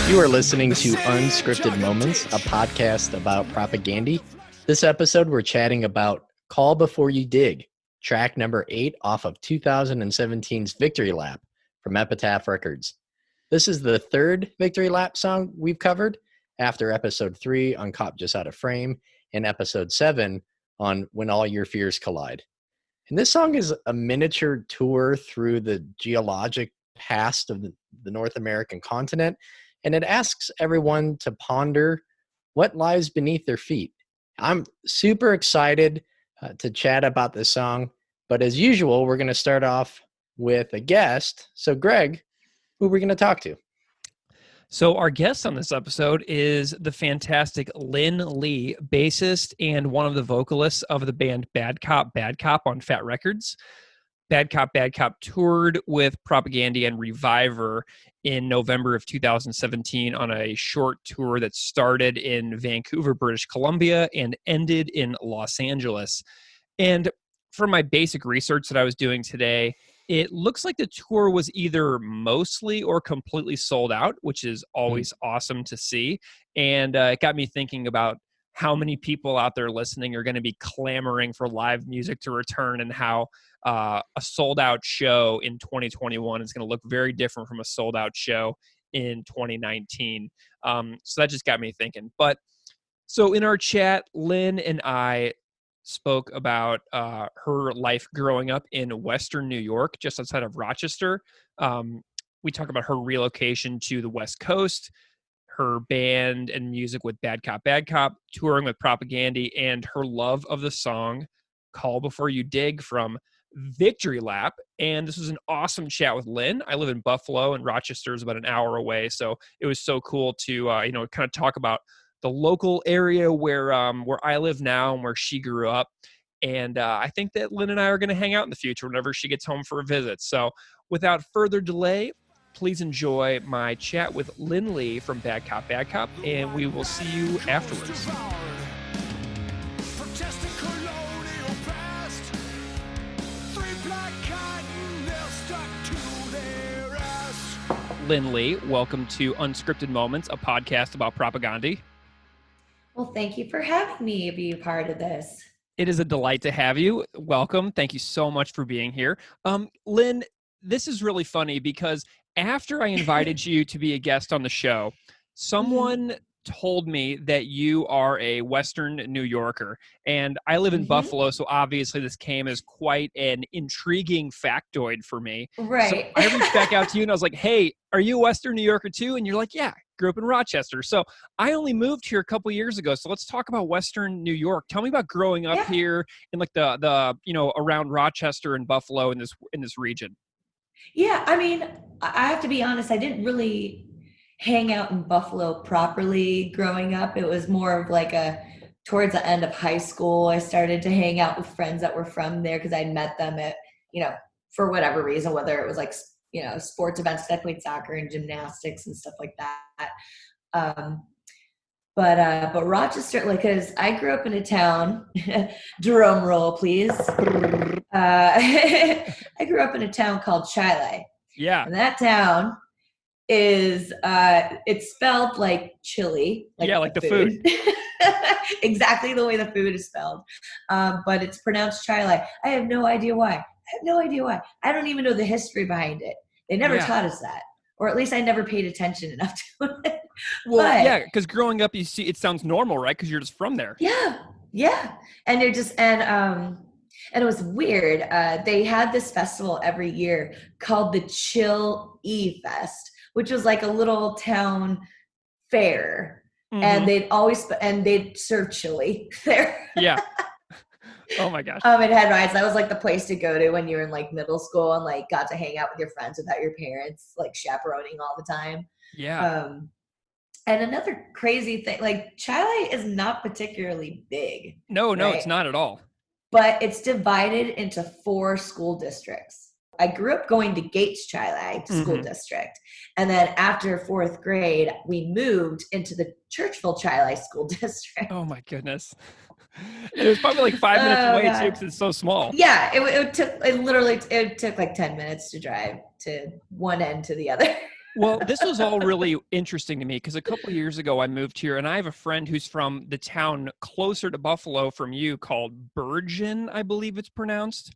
You are listening to Unscripted Moments, a podcast about propaganda. This episode, we're chatting about Call Before You Dig, track number 8 off of 2017's Victory Lap from Epitaph Records. This is the third Victory Lap song we've covered after episode 3 on Cop Just Out of Frame and episode 7 on When All Your Fears Collide. And this song is a miniature tour through the geologic past of the North American continent, and it asks everyone to ponder what lies beneath their feet. I'm super excited to chat about this song, but as usual, we're going to start off with a guest. So, Greg, who are we going to talk to? So our guest on this episode is the fantastic Lin Lee, bassist and one of the vocalists of the band Bad Cop on Fat Records. Bad Cop toured with Propaganda and Reviver in November of 2017 on a short tour that started in Vancouver, British Columbia and ended in Los Angeles. And from my basic research that I was doing today, it looks like the tour was either mostly or completely sold out, which is always awesome to see. And it got me thinking about how many people out there listening are going to be clamoring for live music to return, and how a sold-out show in 2021 is going to look very different from a sold-out show in 2019. So that just got me thinking. But so in our chat, Lynn and I spoke about her life growing up in Western New York, just outside of Rochester. We talk about her relocation to the West Coast, her band and music with Bad Cop, touring with Propaganda, and her love of the song Call Before You Dig from Victory Lap. And this was an awesome chat with Lynn. I live in Buffalo, and Rochester is about an hour away, so it was so cool to kind of talk about the local area where I live now and where she grew up. And I think that Lynn and I are going to hang out in the future whenever she gets home for a visit. So without further delay, please enjoy my chat with Lin Lee from Bad Cop, and we will see you afterwards. Lin Lee, welcome to Unscripted Moments, a podcast about propaganda. Well, thank you for having me be a part of this. It is a delight to have you. Welcome. Thank you so much for being here. Lynn, this is really funny because after I invited you to be a guest on the show, someone told me that you are a Western New Yorker, and I live in Buffalo, so obviously this came as quite an intriguing factoid for me. Right. So I reached back out to you and I was like, hey, are you a Western New Yorker too? And you're like, yeah, grew up in Rochester. So I only moved here a couple years ago. So let's talk about Western New York. Tell me about growing up here in like the around Rochester and Buffalo in this region. Yeah, I mean, I have to be honest, I didn't really hang out in Buffalo properly growing up. It was more of like towards the end of high school, I started to hang out with friends that were from there because I'd met them at, for whatever reason, whether it was like, sports events. I played soccer and gymnastics and stuff like that. But Rochester, because I grew up in a town, drum roll, please. I grew up in a town called Chile. Yeah. And that town is, it's spelled like chili. Like the food. Exactly the way the food is spelled. But it's pronounced Chile. I have no idea why. I don't even know the history behind it. They never taught us that. Or at least I never paid attention enough to it. Well, because growing up, you see, it sounds normal, right? Because you're just from there. Yeah. And they're just, and it was weird. They had this festival every year called the Chill E Fest, which was like a little town fair. And they'd serve chili there. Yeah. Oh my gosh. It had rides. That was like the place to go to when you were in like middle school and like got to hang out with your friends without your parents like chaperoning all the time. Yeah. And another crazy thing, like Chile is not particularly big. No, it's not at all. But it's divided into 4 school districts. I grew up going to Gates Chile School District. And then after 4th grade, we moved into the Churchville Chile School District. Oh my goodness. It was probably like 5 minutes away too, because it's so small. Yeah, it took like 10 minutes to drive to one end to the other. Well, this was all really interesting to me because a couple of years ago I moved here, and I have a friend who's from the town closer to Buffalo from you called Bergen, I believe it's pronounced.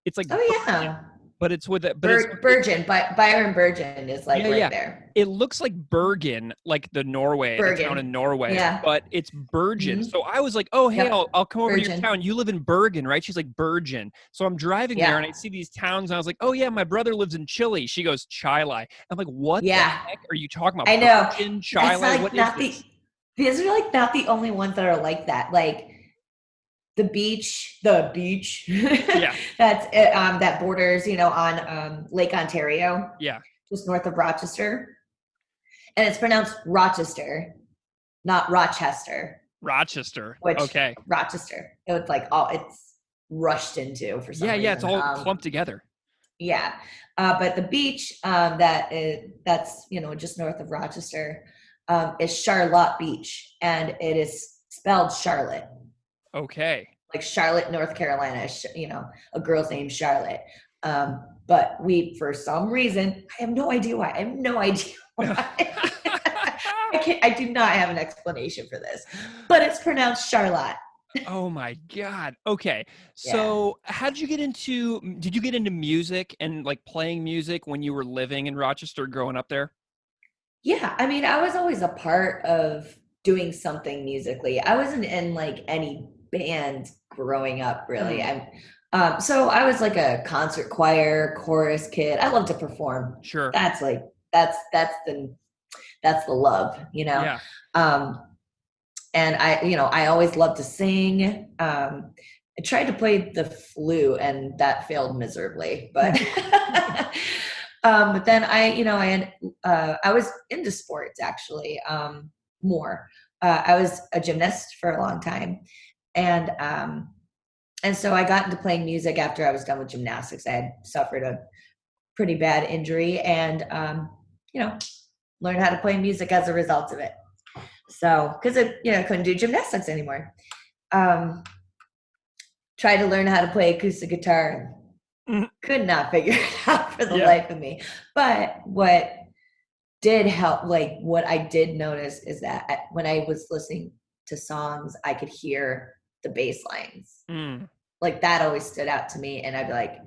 It's like Oh Bergen, yeah, but it's with it, but it's Bergen. Byron Bergen is like right there. It looks like Bergen, like the town in Bergen. Norway, Yeah. but it's Bergen. Mhm. So I was like, oh, hey, Yep. I'll come over to your Bergen. town. You live in Bergen, right? She's like, Bergen. So I'm driving there and I see these towns and I was like, oh yeah, my brother lives in Chile. She goes, Chile. I'm like, what the heck are you talking about? I know. Bergen, Chile? Like what not is this? these are like not the only ones that are like that. Like the beach, Yeah. that's that borders, on Lake Ontario. Yeah. Just north of Rochester. And it's pronounced Rochester, not Rochester. Rochester. Which Okay. Rochester. It's like it's rushed into for some reason. Yeah, it's all clumped together. Yeah. But the beach that's just north of Rochester is Charlotte Beach, and it is spelled Charlotte. Okay. Like Charlotte, North Carolina, a girl's named Charlotte. But we, for some reason, I have no idea why. I do not have an explanation for this, but it's pronounced Charlotte. Oh my God. Okay. So did you get into music and like playing music when you were living in Rochester growing up there? Yeah. I mean, I was always a part of doing something musically. I wasn't in like any band growing up really. So I was like a concert choir, chorus kid. I love to perform. Sure. That's the love, Yeah. And I always loved to sing. I tried to play the flute and that failed miserably, but but then I was into sports actually, more. I was a gymnast for a long time. And so I got into playing music after I was done with gymnastics. I had suffered a pretty bad injury and, learned how to play music as a result of it. So, because I couldn't do gymnastics anymore. Tried to learn how to play acoustic guitar and could not figure it out for the life of me. But what did help, like what I did notice is that when I was listening to songs, I could hear the bass lines. Like that always stood out to me. And I'd be like,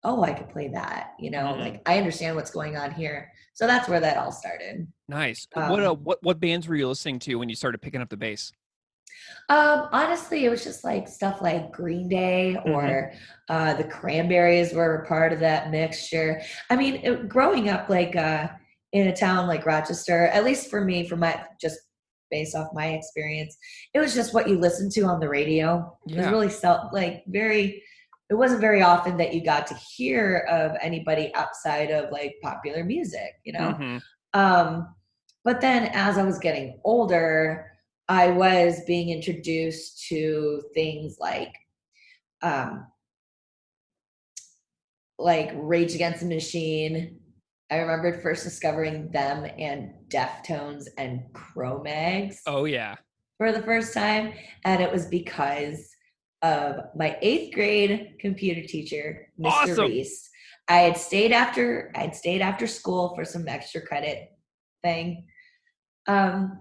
oh, I could play that, like I understand what's going on here. So that's where that all started. Nice. What bands were you listening to when you started picking up the bass? Honestly, it was just like stuff like Green Day or the Cranberries were a part of that mixture. I mean, growing up like in a town like Rochester, at least for me, just based off my experience, it was just what you listened to on the radio. It was really it wasn't very often that you got to hear of anybody outside of like popular music, But then as I was getting older, I was being introduced to things like Rage Against the Machine. I remember first discovering them and Deftones and Cro-Mags. Oh yeah. For the first time. And it was because of my 8th grade computer teacher, Mr. Reese. I had stayed after school for some extra credit thing. And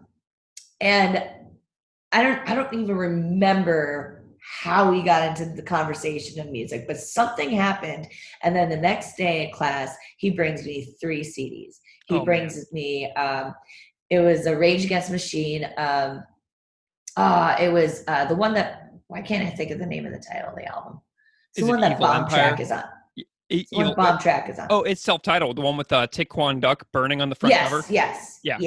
I don't even remember how we got into the conversation of music, but something happened. And then the next day in class, he brings me 3 CDs. He brings me, it was a Rage Against the Machine. It was the one that, why can't I think of the name of the title of the album? It's the one that Bomb Track is on. Bomb Track is on. Oh, it's self-titled, the one with Taekwon Duck burning on the front cover. Yes. Yeah.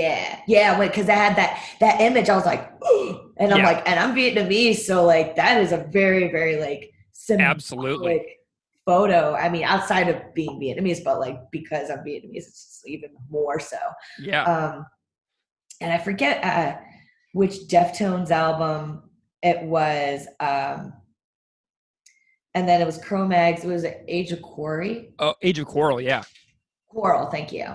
Because I had that image. I was like, ooh, and I'm like, and I'm Vietnamese, so like that is a very, very like symbolic photo. I mean, outside of being Vietnamese, but like because I'm Vietnamese, it's just even more so. Yeah. And I forget which Deftones album it was. And then it was Cro-Mags. It was Age of Quarry. Oh, Age of Quarrel, yeah. Quarrel, thank you.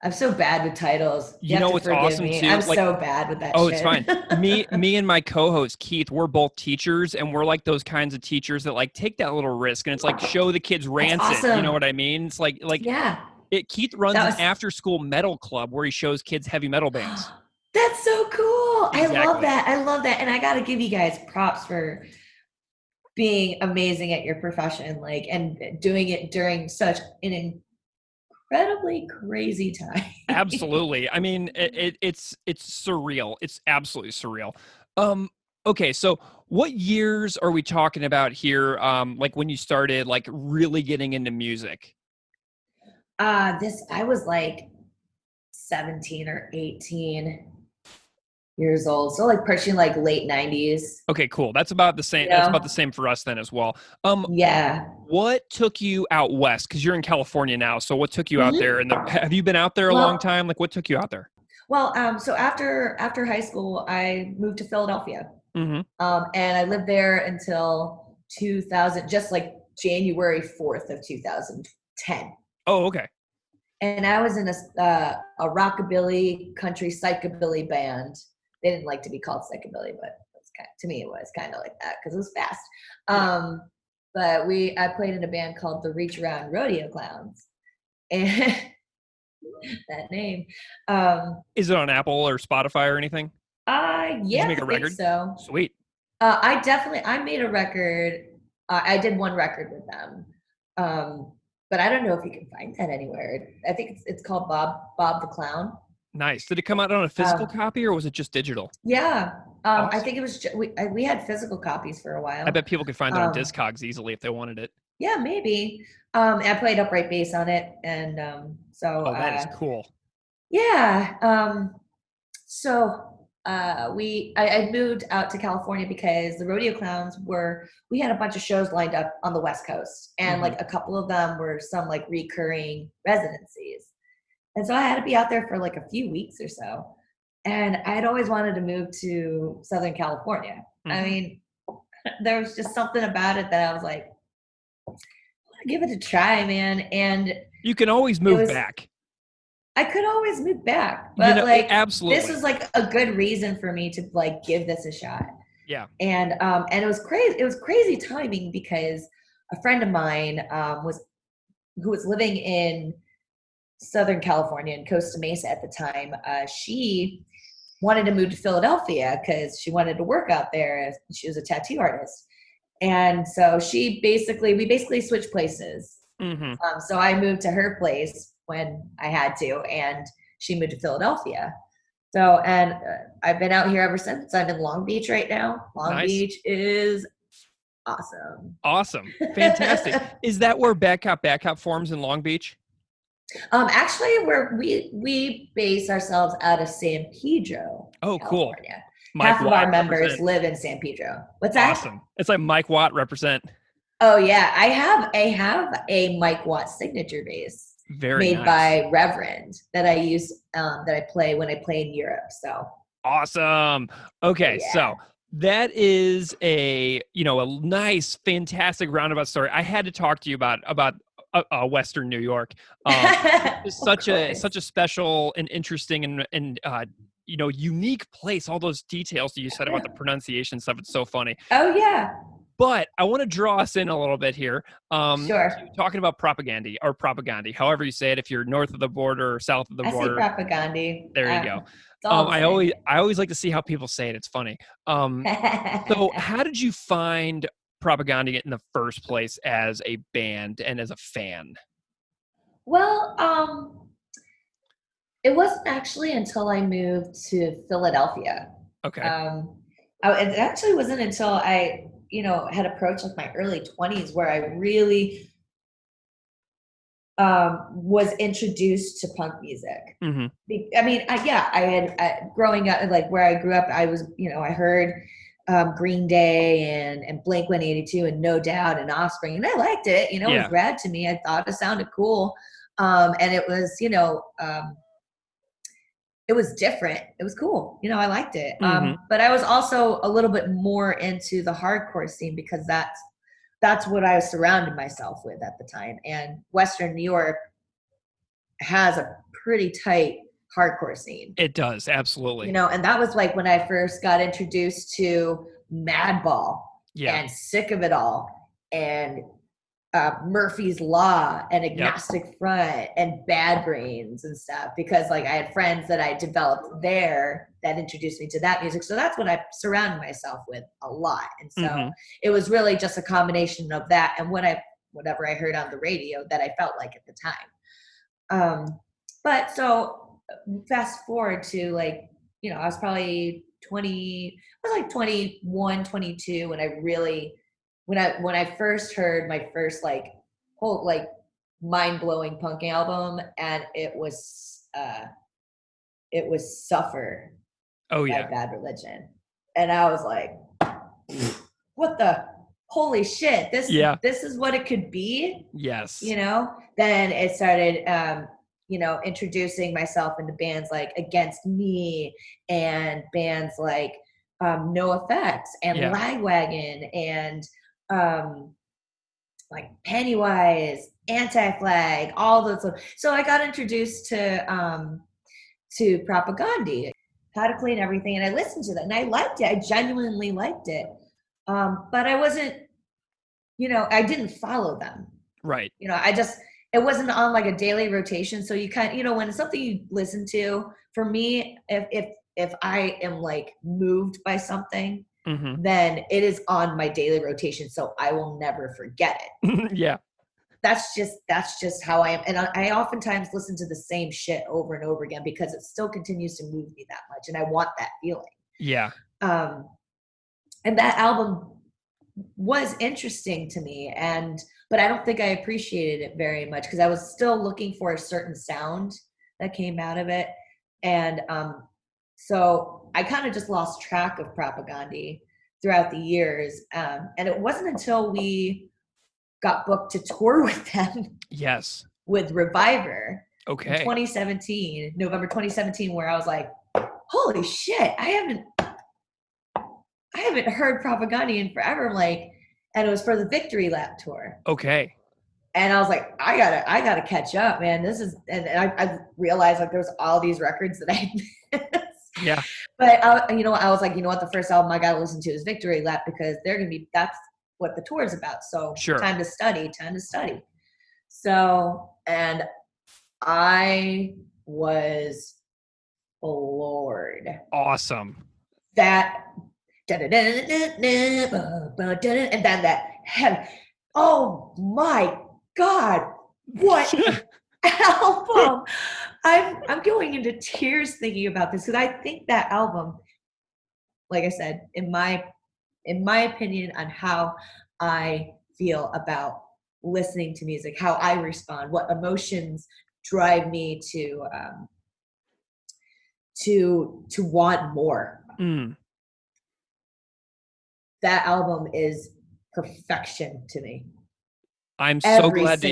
I'm so bad with titles. You know what's awesome too? I'm so bad with that shit. Oh, it's fine. Me and my co-host Keith, we're both teachers, and we're like those kinds of teachers that like take that little risk, and it's like show the kids rancid. Awesome. You know what I mean? It's like yeah. Keith runs That an was- after-school metal club where he shows kids heavy metal bands. That's so cool. Exactly. I love that. I love that. And I got to give you guys props for being amazing at your profession, like, and doing it during such an incredibly crazy time. Absolutely. I mean, it's surreal. It's absolutely surreal. Okay, so what years are we talking about here? Like when you started like really getting into music? I was like 17 or 18 years old. So like pushing like late 90s. Okay, cool. That's about the same. You That's know? about the same for us then as well. Yeah. What took you out west? Because you're in California now. So what took you out there? And have you been out there a long time? Like what took you out there? Well, so after high school, I moved to Philadelphia. Mm-hmm. And I lived there until 2000, just like January 4th of 2010. Oh, okay. And I was in a rockabilly country psychobilly band. They didn't like to be called psychobilly, but to me it was kind of like that because it was fast. But I played in a band called the Reach Around Rodeo Clowns, and that name. Is it on Apple or Spotify or anything? Yeah, Did you make a record? so. Sweet. I made a record. I did one record with them. But I don't know if you can find that anywhere. I think it's called Bob the Clown. Nice. Did it come out on a physical copy or was it just digital? Yeah. Awesome. I think it was, we had physical copies for a while. I bet people could find it on Discogs easily if they wanted it. Yeah, maybe. I played upright bass on it. And so. Oh, that is cool. Yeah. I moved out to California because the Rodeo Clowns we had a bunch of shows lined up on the West Coast, and like a couple of them were some like recurring residencies. And so I had to be out there for like a few weeks or so. And I had always wanted to move to Southern California. I mean, there was just something about it that I was like, I want to give it a try, man. And you can always move back. I could always move back, but like, absolutely, this was like a good reason for me to like give this a shot. Yeah. And it was crazy. It was crazy timing because a friend of mine who was living in Southern California in Costa Mesa at the time. She wanted to move to Philadelphia because she wanted to work out there. She was a tattoo artist. And so we basically switched places. So I moved to her place when I had to, and she moved to Philadelphia. So, and I've been out here ever since. I'm in Long Beach right now. Long Beach is awesome. Awesome. Fantastic. Is that where Bad Cop forms in Long Beach? Actually, we base ourselves out of San Pedro. Oh, California. Cool. Half of our members live in San Pedro. What's that? Awesome. It's like Mike Watt represent. Oh yeah, I have a Mike Watt signature bass. Made by Reverend that I use that I play when I play in Europe. So awesome. Okay, so that is a nice, fantastic roundabout story. I had to talk to you about Western New York. It's such a special and interesting and unique place. All those details that you said about the pronunciation stuff. It's so funny. Oh yeah. But I want to draw us in a little bit here. Sure. Talking about propaganda, however you say it, if you're north of the border or south of the border. I say propaganda. There you go. I always like to see how people say it. It's funny. So how did you find Propaganda in the first place as a band and as a fan? Well, it wasn't actually until I moved to Philadelphia. Okay. It actually wasn't until I had approached like my early 20s where I really was introduced to punk music. I mean, I had growing up, like where I grew up, I was, I heard Green Day and Blink-182 and No Doubt and Offspring, and I liked it. It was rad to me. I thought it sounded cool, and it was, it was different. It was cool. I liked it. But I was also a little bit more into the hardcore scene because that's what I was surrounding myself with at the time. And Western New York has a pretty tight hardcore scene. It does. Absolutely. And that was like when I first got introduced to Madball and Sick of It All and Murphy's Law and Agnostic Front and Bad Brains and stuff, because like I had friends that I developed there that introduced me to that music. So that's what I surrounded myself with a lot. And so it was really just a combination of that and whatever I heard on the radio that I felt like at the time. But so fast forward to like, you know, I was probably 21, 22 when I really, when I first heard my first like whole like mind-blowing punk album, and it was Suffer by Bad Religion. And I was like, what the holy shit, this is what it could be. Yes. You know, then it started you know, introducing myself into bands like Against Me and bands like No Effects and Lagwagon and like Pennywise, Anti-Flag, all those. So I got introduced to Propaganda, How to Clean Everything, and I listened to that and I liked it. I genuinely liked it. But I wasn't, you know, I didn't follow them. Right. You know, it wasn't on like a daily rotation. So you kind of, you know, when it's something you listen to, for me, if I am like moved by something, then it is on my daily rotation. So I will never forget it. That's just how I am. And I oftentimes listen to the same shit over and over again because it still continues to move me that much. And I want that feeling. Yeah. And that album was interesting to me, but I don't think I appreciated it very much because I was still looking for a certain sound that came out of it. And so I kind of just lost track of Propaganda throughout the years. And it wasn't until we got booked to tour with them. Yes. With Reviver. Okay. In 2017, November 2017, where I was like, holy shit, I haven't heard Propaganda in forever. Like, and it was for the Victory Lap tour. Okay. And I was like, I gotta catch up, man. This is, and I realized like there's all these records that I missed. Yeah. But I was like, you know what? The first album I gotta listen to is Victory Lap because that's what the tour is about. So time to study. So, and I was floored. Awesome. That and then that heavy. Oh my God, what album! I'm going into tears thinking about this because I think that album, like I said, in my opinion on how I feel about listening to music, how I respond, what emotions drive me to want more. That album is perfection to me. I'm so glad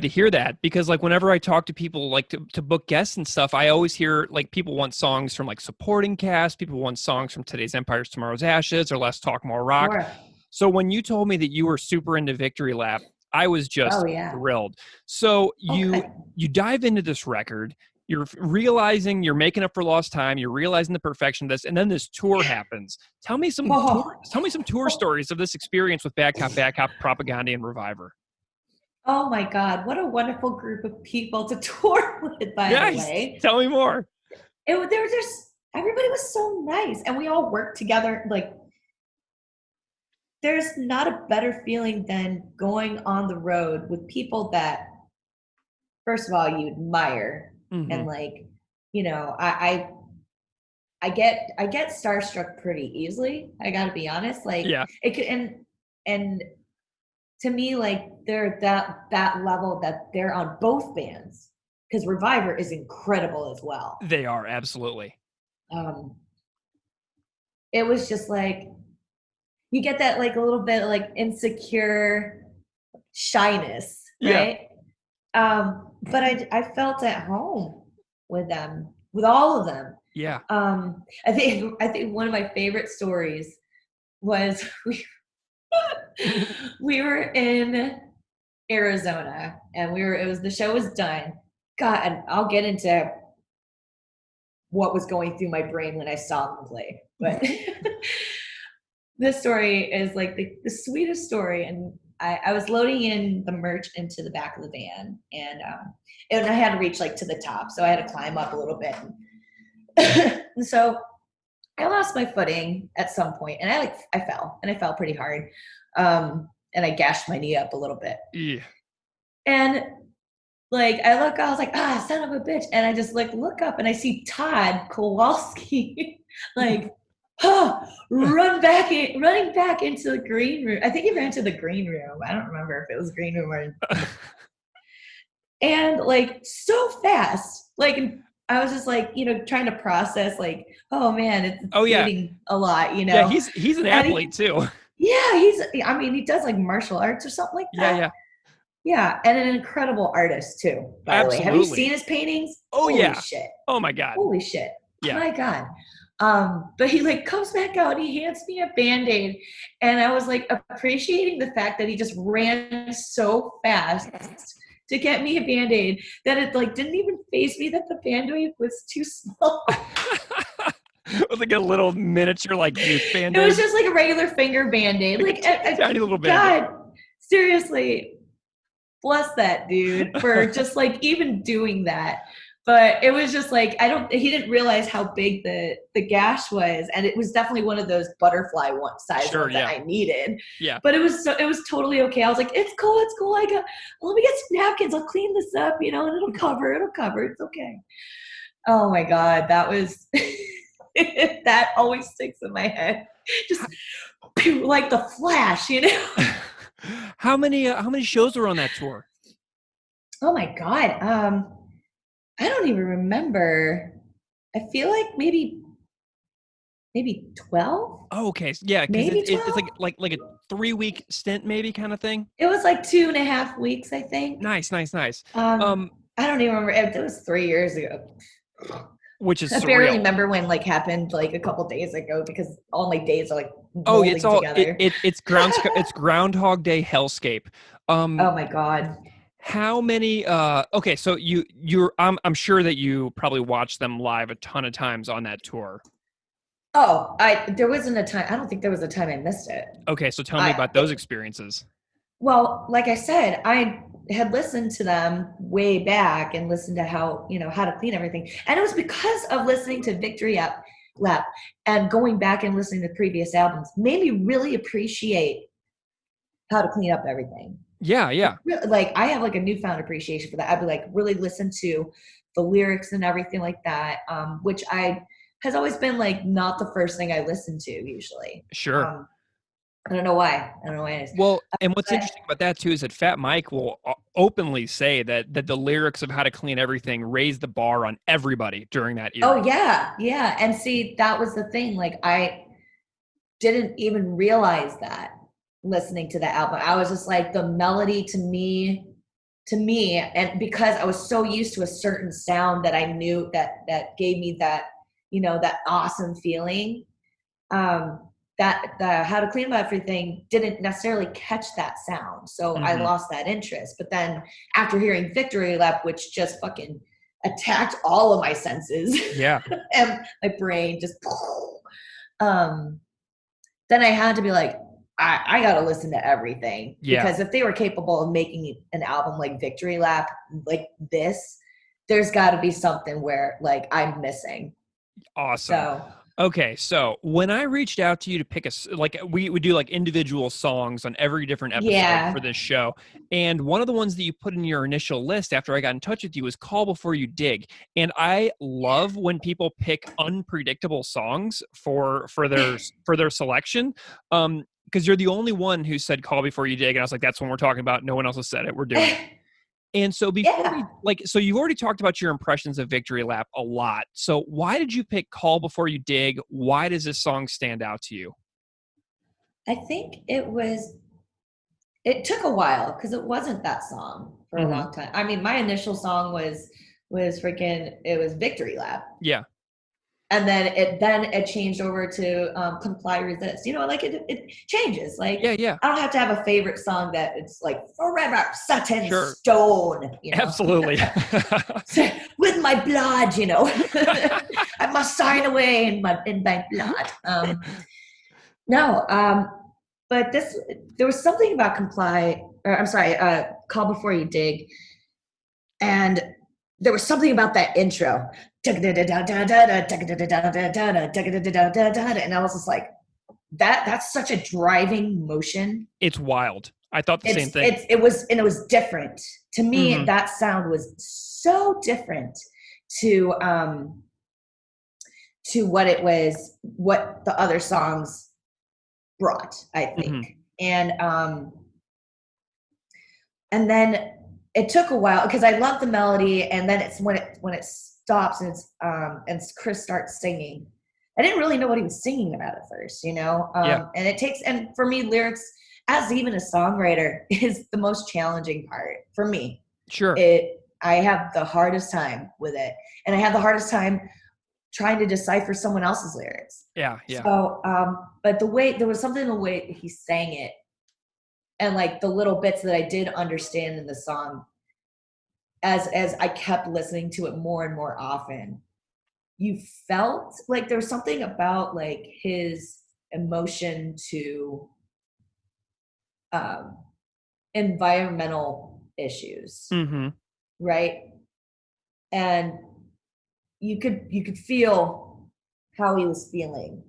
to hear that because like whenever I talk to people like to book guests and stuff, I always hear like people want songs from like supporting cast, people want songs from Today's Empires, Tomorrow's Ashes, or Less Talk More Rock. Sure. So when you told me that you were super into Victory Lap, I was just thrilled. So you dive into this record, you're realizing you're making up for lost time, you're realizing the perfection of this, and then this tour happens. Tell me some tour stories of this experience with Bad Cop, Propaganda, and Reviver. Oh my God, what a wonderful group of people to tour with, by the way. Tell me more. Everybody was so nice, and we all worked together. Like, there's not a better feeling than going on the road with people that, first of all, you admire. And like, you know, I get starstruck pretty easily. I gotta be honest. Like, it could, and to me, like they're that level that they're on both bands because Reviver is incredible as well. They are, absolutely. It was just like you get that like a little bit of, like insecure shyness, right? But I felt at home with them, with all of them. Yeah. I think one of my favorite stories was we were in Arizona and the show was done. God, and I'll get into what was going through my brain when I saw them play. But this story is like the sweetest story, and I was loading in the merch into the back of the van, and I had to reach like to the top, so I had to climb up a little bit. And so I lost my footing at some point, and I fell pretty hard, and I gashed my knee up a little bit. Yeah. And like I was like, son of a bitch, and I just like look up and I see Todd Kowalski like running back into the green room. I think he ran to the green room. I don't remember if it was green room or and like so fast. Like I was just like, trying to process like, oh man, it's bleeding a lot, Yeah, he's an athlete too. Yeah, he does like martial arts or something like that. Yeah. Yeah, and an incredible artist too, by the way. Have you seen his paintings? Oh, Holy yeah. shit. Oh my God. Holy shit. Yeah. My God. But he like comes back out and he hands me a Band-Aid, and I was like appreciating the fact that he just ran so fast to get me a Band-Aid that it like didn't even faze me that the Band-Aid was too small. It was like a little miniature like youth Band-Aid. It was just like a regular finger Band-Aid. Like a tiny little Band-Aid. God, seriously. Bless that dude for just like even doing that. But it was just like, he didn't realize how big the gash was. And it was definitely one of those butterfly size ones that I needed. Yeah. But it was totally okay. I was like, it's cool. Let me get some napkins. I'll clean this up, and it'll cover. It's okay. Oh my God. That was, that always sticks in my head. Just like the Flash, How many shows were on that tour? Oh my God. I don't even remember. I feel like maybe 12. Oh, okay. Yeah, because it's like a 3-week stint, maybe kind of thing. It was like 2.5 weeks, I think. Nice. I don't even remember. It was 3 years ago. Which is I surreal. barely remember when like happened like a couple days ago because all my days are like together. It's it's Groundhog Day hellscape. Oh my God. How many okay, so I'm sure that you probably watched them live a ton of times on that tour. Oh, there wasn't a time. I don't think there was a time I missed it. Okay, so tell me about those experiences. Well, like I said, I had listened to them way back and listened to how to clean everything. And it was because of listening to Victory Lap and going back and listening to previous albums made me really appreciate how to clean up everything. Yeah. Like I have like a newfound appreciation for that. I'd be like really listen to the lyrics and everything like that, which has always been like not the first thing I listen to usually. Sure. I don't know why. It is. Well, and what's interesting about that too is that Fat Mike will openly say that the lyrics of How to Clean Everything raised the bar on everybody during that era. Oh yeah. And see, that was the thing. Like I didn't even realize that listening to the album. I was just like the melody to me, and because I was so used to a certain sound that I knew that gave me that, that awesome feeling. That the How to Clean Up Everything didn't necessarily catch that sound. So I lost that interest. But then after hearing Victory Lap, which just fucking attacked all of my senses. Yeah. And my brain just, then I had to be like, I got to listen to everything. Yeah. Because if they were capable of making an album like Victory Lap, like this, there's got to be something where like I'm missing. Awesome. Okay, so when I reached out to you to pick we would do like individual songs on every different episode for this show, and one of the ones that you put in your initial list after I got in touch with you was Call Before You Dig, and I love when people pick unpredictable songs for their selection, because you're the only one who said Call Before You Dig, and I was like, that's what we're talking about. No one else has said it. We're doing it. And so so you've already talked about your impressions of Victory Lap a lot. So why did you pick Call Before You Dig? Why does this song stand out to you? I think it took a while because it wasn't that song for a long time. I mean, my initial song was Victory Lap. Yeah. And then it changed over to Comply Resist. Like it changes. Like yeah. I don't have to have a favorite song that it's like forever set in stone. Absolutely. With my blood, I must sign away in my blood. but there was something about Call Before You Dig, and there was something about that intro, and I was just like, that's such a driving motion. It's wild. I thought the same thing. It was different to me. That sound was so different to what the other songs brought, I think. And then it took a while because I love the melody, and then it's when it stops and Chris starts singing. I didn't really know what he was singing about at first, and for me, lyrics as even a songwriter is the most challenging part for me. Sure. I have the hardest time with it, and I have the hardest time trying to decipher someone else's lyrics. Yeah. So, but there was something in the way he sang it, and like the little bits that I did understand in the song, as I kept listening to it more and more often, you felt like there was something about like his emotion to environmental issues, right? And you could feel how he was feeling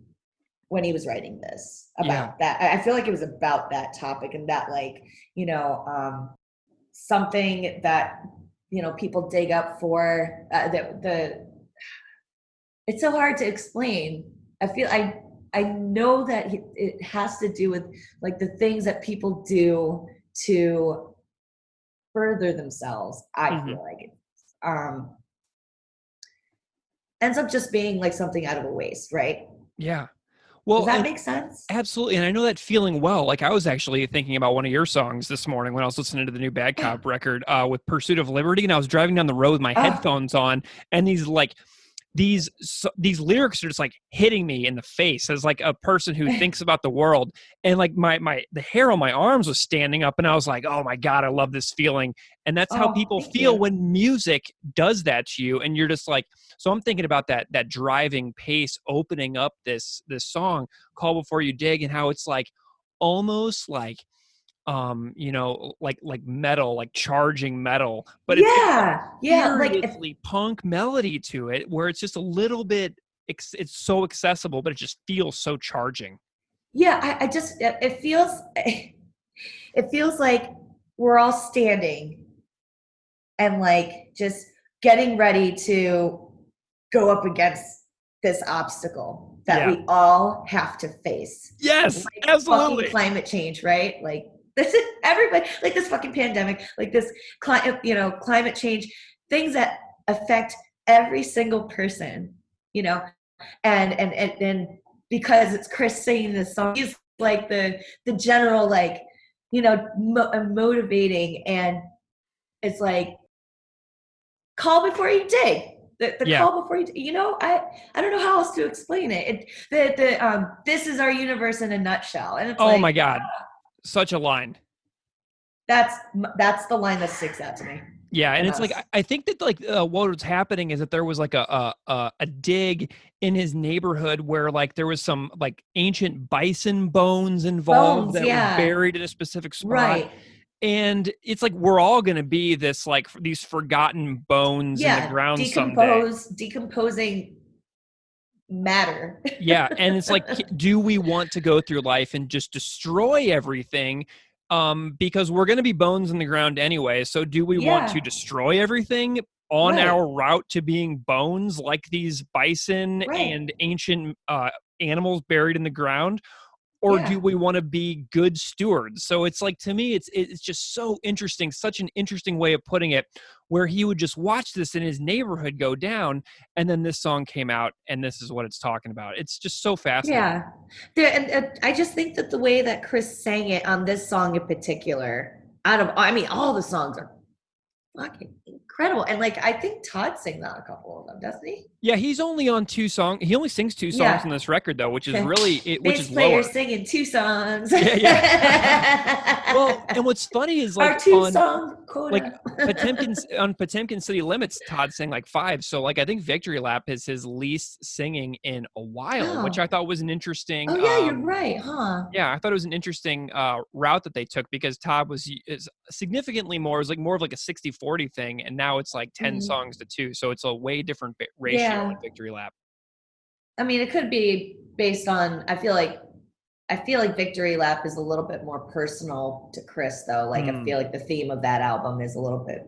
when he was writing this about that. I feel like it was about that topic, and that like, something that, people dig up for, it's so hard to explain. I know that it has to do with like the things that people do to further themselves. I feel like it ends up just being like something out of a waste, right? Yeah. Well, does that make sense? Absolutely. And I know that feeling well. Like I was actually thinking about one of your songs this morning when I was listening to the new Bad Cop record with Pursuit of Liberty, and I was driving down the road with my headphones on, and these lyrics are just like hitting me in the face as like a person who thinks about the world, and like the hair on my arms was standing up, and I was like, oh my God, I love this feeling. And that's how people feel when music does that to you. And you're just like, so I'm thinking about that driving pace opening up this song, Call Before You Dig, and how it's like almost like like metal, like charging metal, but it's like punk melody to it, where it's just a little bit, it's so accessible, but it just feels so charging. Yeah, it feels like we're all standing and like just getting ready to go up against this obstacle that we all have to face. Yes, like absolutely. Climate change, right? Like this is everybody, like this fucking pandemic, like this climate change, things that affect every single person, and because it's Chris singing this song, he's like the general, like, motivating, and it's like, call before you dig. The call before you, I don't know how else to explain it. This is our universe in a nutshell, and it's my God. Such a line. That's the line that sticks out to me. Yeah, and it's like, I think that like what was happening is that there was like a dig in his neighborhood where like there was some like ancient bison bones involved that were buried in a specific spot. Right. And it's like we're all going to be this like these forgotten bones in the ground someday. Decomposing matter. Yeah, and it's like, do we want to go through life and just destroy everything? Because we're going to be bones in the ground anyway. So do we want to destroy everything on our route to being bones, like these bison and ancient animals buried in the ground? Or do we want to be good stewards? So it's like, to me, it's just so interesting, such an interesting way of putting it, where he would just watch this in his neighborhood go down, and then this song came out, and this is what it's talking about. It's just so fascinating. Yeah. And I just think that the way that Chris sang it on this song in particular, all the songs are fucking incredible. And like, I think Todd sings on a couple of them, doesn't he? Yeah, he's only on 2 songs. He only sings 2 songs on this record, though, which is really, which is player lower. Singing 2 songs. Yeah. Well, and what's funny is our like 2-song like quota. Potemkin City Limits, Todd sang like 5. So like I think Victory Lap is his least singing in a while, which I Oh. thought was an interesting. Oh yeah, you're right, huh? Yeah, I thought it was an interesting route that they took because Todd is significantly more. It was like more of like a 60-40 thing, and now it's like 10 Mhm. songs to 2. So it's a way different ratio Yeah. in Victory Lap. I mean, it could be based on. I feel like Victory Lap is a little bit more personal to Chris, though. Like I feel like the theme of that album is a little bit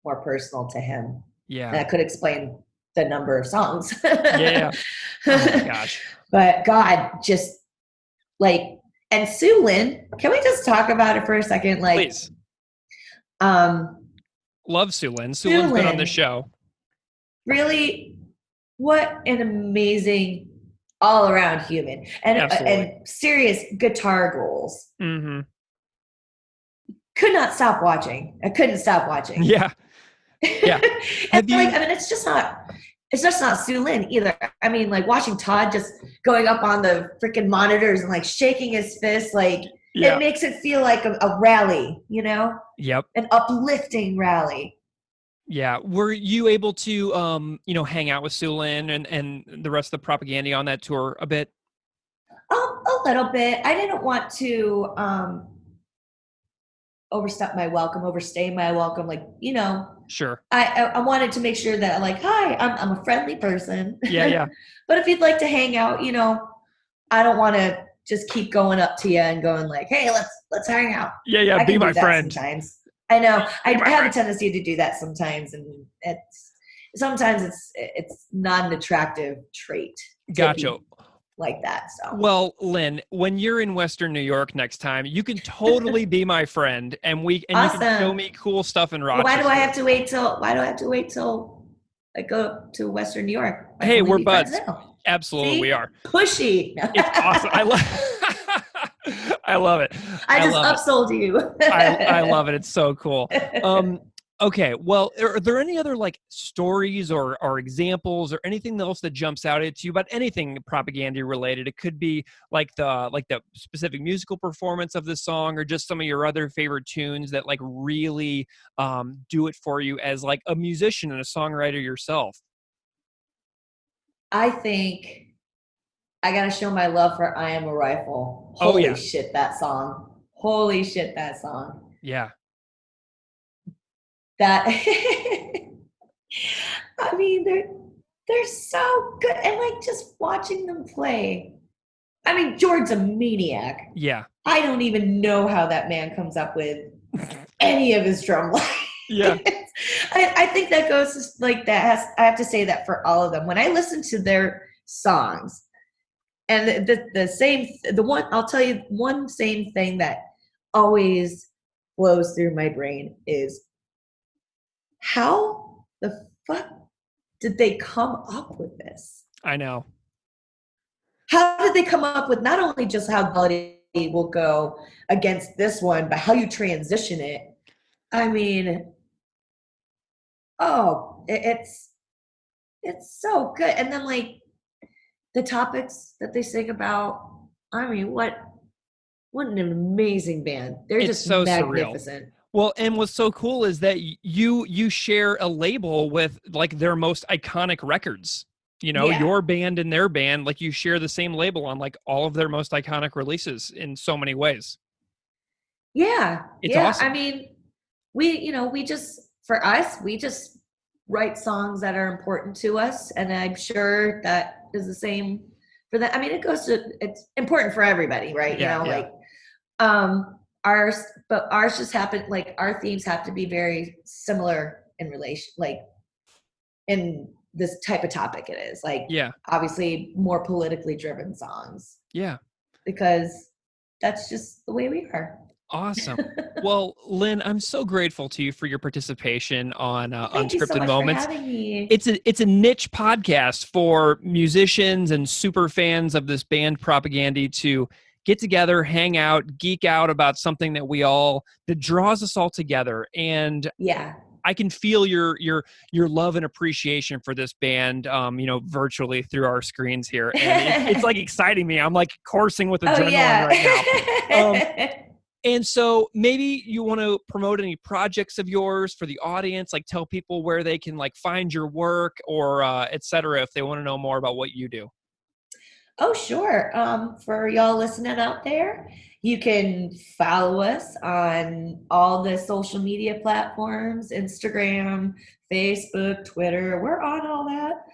more personal to him. And Yeah. that could explain the number of songs. Yeah. Oh my gosh. But God, just like, and Sue Lynn, can we just talk about it for a second? Like, Please. Love Sue Lynn. Sue Lynn's been on the show. Really, what an amazing all around human and serious guitar goals. Mm-hmm. Could not stop watching. I couldn't stop watching. Yeah. Yeah. And like, I mean, it's just not Sue Lynn either. I mean, like watching Todd just going up on the freaking monitors and like shaking his fist, like it makes it feel like a rally, you know? Yep. An uplifting rally. Yeah. Were you able to, hang out with Sue Lynn and the rest of the Propaganda on that tour a bit? A little bit. I didn't want to overstay my welcome. Like, you know, sure. I wanted to make sure that like, hi, I'm a friendly person. Yeah. But if you'd like to hang out, you know, I don't want to just keep going up to you and going like, hey, let's hang out. Yeah. Be my friend. Sometimes. I know. I have a tendency to do that sometimes, and sometimes it's not an attractive trait. Gotcha. Like that. So well, Lynn, when you're in Western New York next time, you can totally be my friend, and awesome. You can show me cool stuff in Rochester. Why do I have to wait till I go to Western New York? Hey, we're buds. Absolutely. See? We are. Pushy. It's awesome. I love it. I just upsold you. I love it. It's so cool. Okay. Well, are there any other like stories or examples or anything else that jumps out at you about anything Propaganda related? It could be like the specific musical performance of the song, or just some of your other favorite tunes that like really do it for you as like a musician and a songwriter yourself. I think I gotta show my love for "I Am a Rifle." Holy shit, that song! Holy shit, that song! Yeah. That I mean, they're so good, and like just watching them play. I mean, George's a maniac. Yeah. I don't even know how that man comes up with any of his drum lines. Yeah. I think that goes like that. I have to say that for all of them. When I listen to their songs, and I'll tell you one same thing that always flows through my brain is, how the fuck did they come up with this? I know. How did they come up with not only just how melody will go against this one, but how you transition it? I mean, it's so good. And then like the topics that they sing about, I mean, what an amazing band. They're just so magnificent. Surreal. Well, and what's so cool is that you share a label with like their most iconic records. You know, your band and their band, like you share the same label on like all of their most iconic releases in so many ways. Yeah. It's awesome. I mean, we just write songs that are important to us. And I'm sure that is the same for that. I mean, it's important for everybody, right? Yeah, like, ours just happen, like our themes have to be very similar in relation, like in this type of topic it is. Like, obviously more politically driven songs. Yeah. Because that's just the way we are. Awesome. Well, Lynn, I'm so grateful to you for your participation on Thank you Unscripted so much Moments. for having me. It's a niche podcast for musicians and super fans of this band Propaganda to get together, hang out, geek out about something that draws us all together. And I can feel your love and appreciation for this band, virtually through our screens here. And it's like exciting me. I'm like coursing with adrenaline right now. And so maybe you want to promote any projects of yours for the audience, like tell people where they can like find your work or et cetera, if they want to know more about what you do. Oh, sure. For y'all listening out there, you can follow us on all the social media platforms, Instagram, Facebook, Twitter. We're on all that.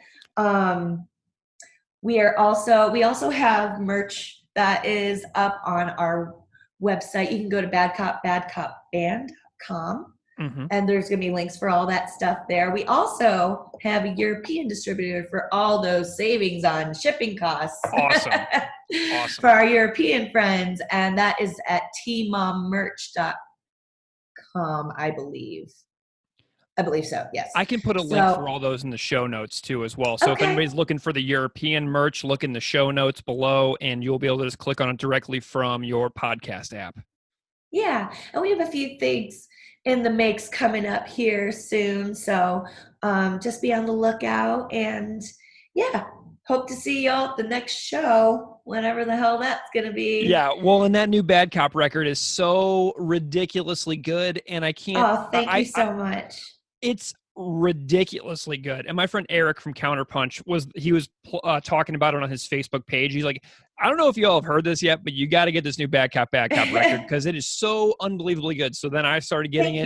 We also have merch that is up on our website. You can go to badcopbandcom, Mm-hmm. and there's going to be links for all that stuff there. We also have a European distributor for all those savings on shipping costs. Awesome. For our European friends, and that is at tmommerch.com, I believe. I believe so, yes. I can put a link for all those in the show notes too as well. So if anybody's looking for the European merch, look in the show notes below and you'll be able to just click on it directly from your podcast app. Yeah, and we have a few things in the mix coming up here soon. So just be on the lookout, and yeah, hope to see y'all at the next show, whenever the hell that's going to be. Yeah, well, and that new Bad Cop record is so ridiculously good, and I can't... Oh, thank you so much. It's ridiculously good. And my friend Eric from Counterpunch was talking about it on his Facebook page. He's like, I don't know if you all have heard this yet, but you got to get this new Bad Cop record because it is so unbelievably good. So then I started getting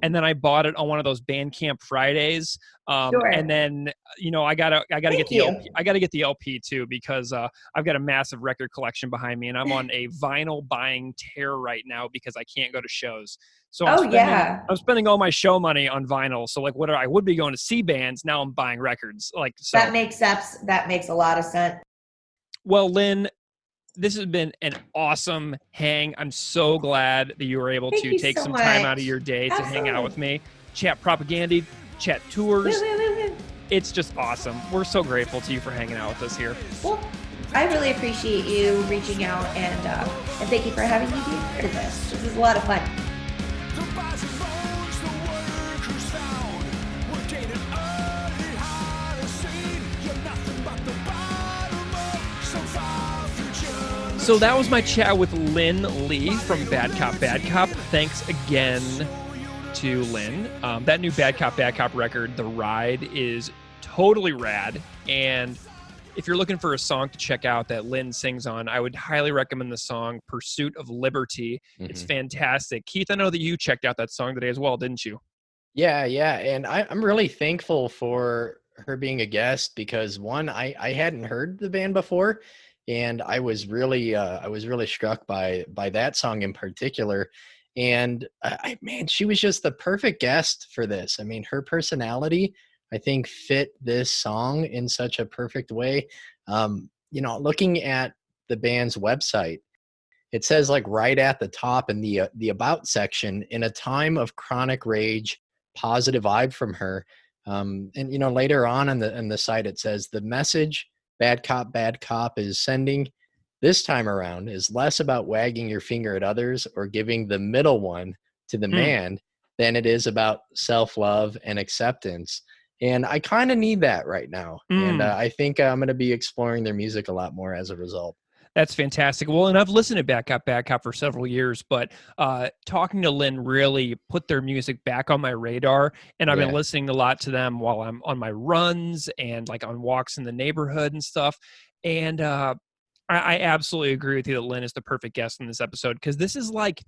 and then I bought it on one of those Bandcamp Fridays. Sure. And then I gotta get the LP. I gotta get the LP too because I've got a massive record collection behind me, and I'm on a vinyl buying tear right now because I can't go to shows. So I'm spending all my show money on vinyl. So like, I would be going to see bands, now I'm buying records. Like, so that makes a lot of sense. Well, Lynn, this has been an awesome hang. I'm so glad that you were able to take some time out of your day to hang out with me, chat propaganda, chat tours. It's just awesome. We're so grateful to you for hanging out with us here. Well, I really appreciate you reaching out, and thank you for having me be a part of this. This is a lot of fun. So that was my chat with Lynn Lee from Bad Cop. Thanks again to Lynn. That new Bad Cop record, The Ride, is totally rad. And if you're looking for a song to check out that Lynn sings on, I would highly recommend the song Pursuit of Liberty. Mm-hmm. It's fantastic. Keith, I know that you checked out that song today as well, didn't you? Yeah. And I'm really thankful for her being a guest because, one, I hadn't heard the band before. And I was really struck by that song in particular. And she was just the perfect guest for this. I mean, her personality, I think, fit this song in such a perfect way. Looking at the band's website, it says like right at the top in the about section, in a time of chronic rage, positive vibe from her. And later on in the site, it says the message Bad Cop is sending this time around is less about wagging your finger at others or giving the middle one to the man than it is about self-love and acceptance. And I kind of need that right now. And I think I'm going to be exploring their music a lot more as a result. That's fantastic. Well, and I've listened to Bad Cop for several years, but talking to Lynn really put their music back on my radar. And I've been listening a lot to them while I'm on my runs and like on walks in the neighborhood and stuff. And I absolutely agree with you that Lynn is the perfect guest in this episode because this is like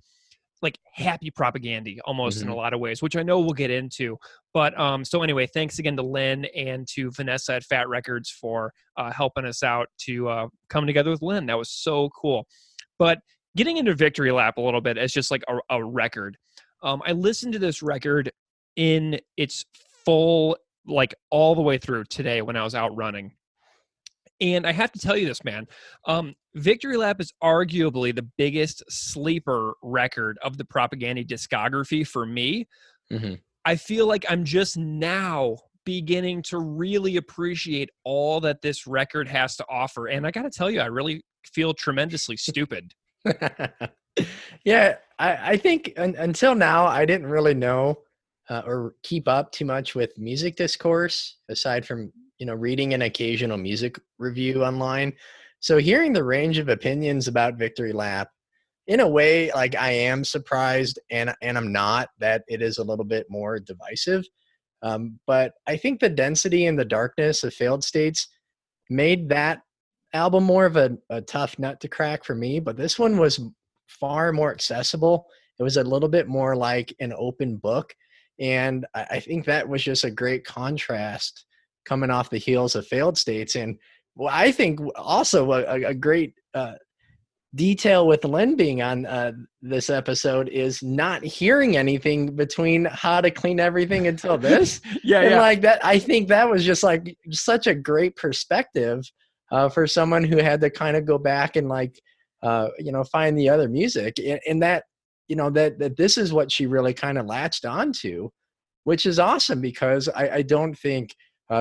happy propaganda almost in a lot of ways, which I know we'll get into. But so anyway, thanks again to Lynn and to Vanessa at Fat Records for helping us out to come together with Lynn. That was so cool. But getting into Victory Lap a little bit as just like a record. I listened to this record in its full, like all the way through today when I was out running. And I have to tell you this, man. Victory Lap is arguably the biggest sleeper record of the Propaganda discography for me. Mm-hmm. I feel like I'm just now beginning to really appreciate all that this record has to offer. And I got to tell you, I really feel tremendously stupid. Yeah, I think until now, I didn't really know or keep up too much with music discourse aside from reading an occasional music review online. So hearing the range of opinions about Victory Lap, in a way, like I am surprised and I'm not that it is a little bit more divisive. But I think the density and the darkness of Failed States made that album more of a tough nut to crack for me. But this one was far more accessible. It was a little bit more like an open book. And I think that was just a great contrast coming off the heels of Failed States. And well, I think also a great detail with Lynn being on this episode is not hearing anything between How to Clean Everything Until This. And like that, I think that was just like such a great perspective for someone who had to kind of go back and like, find the other music, and that, that this is what she really kind of latched onto, which is awesome because I don't think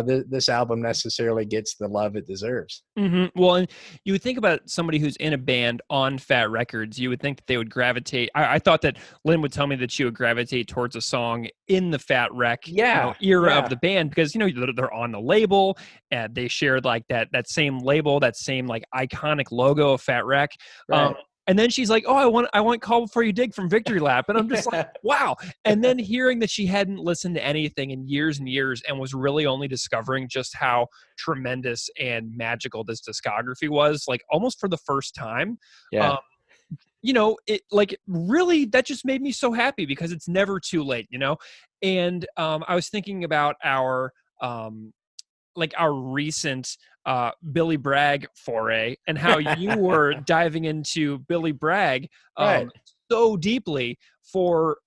this album necessarily gets the love it deserves. Mm-hmm. Well, and you would think about somebody who's in a band on Fat Records, you would think that they would gravitate. I thought that Lynn would tell me that she would gravitate towards a song in the Fat Rec era of the band because, they're on the label and they shared like that same label, that same like iconic logo of Fat Rec. Right. And then she's like, "Oh, I want Call Before You Dig from Victory Lap." And I'm just like, wow. And then hearing that she hadn't listened to anything in years and years and was really only discovering just how tremendous and magical this discography was, like almost for the first time. Yeah. It like really, that just made me so happy because it's never too late, And I was thinking about our recent Billy Bragg foray and how you were diving into Billy Bragg Right. so deeply for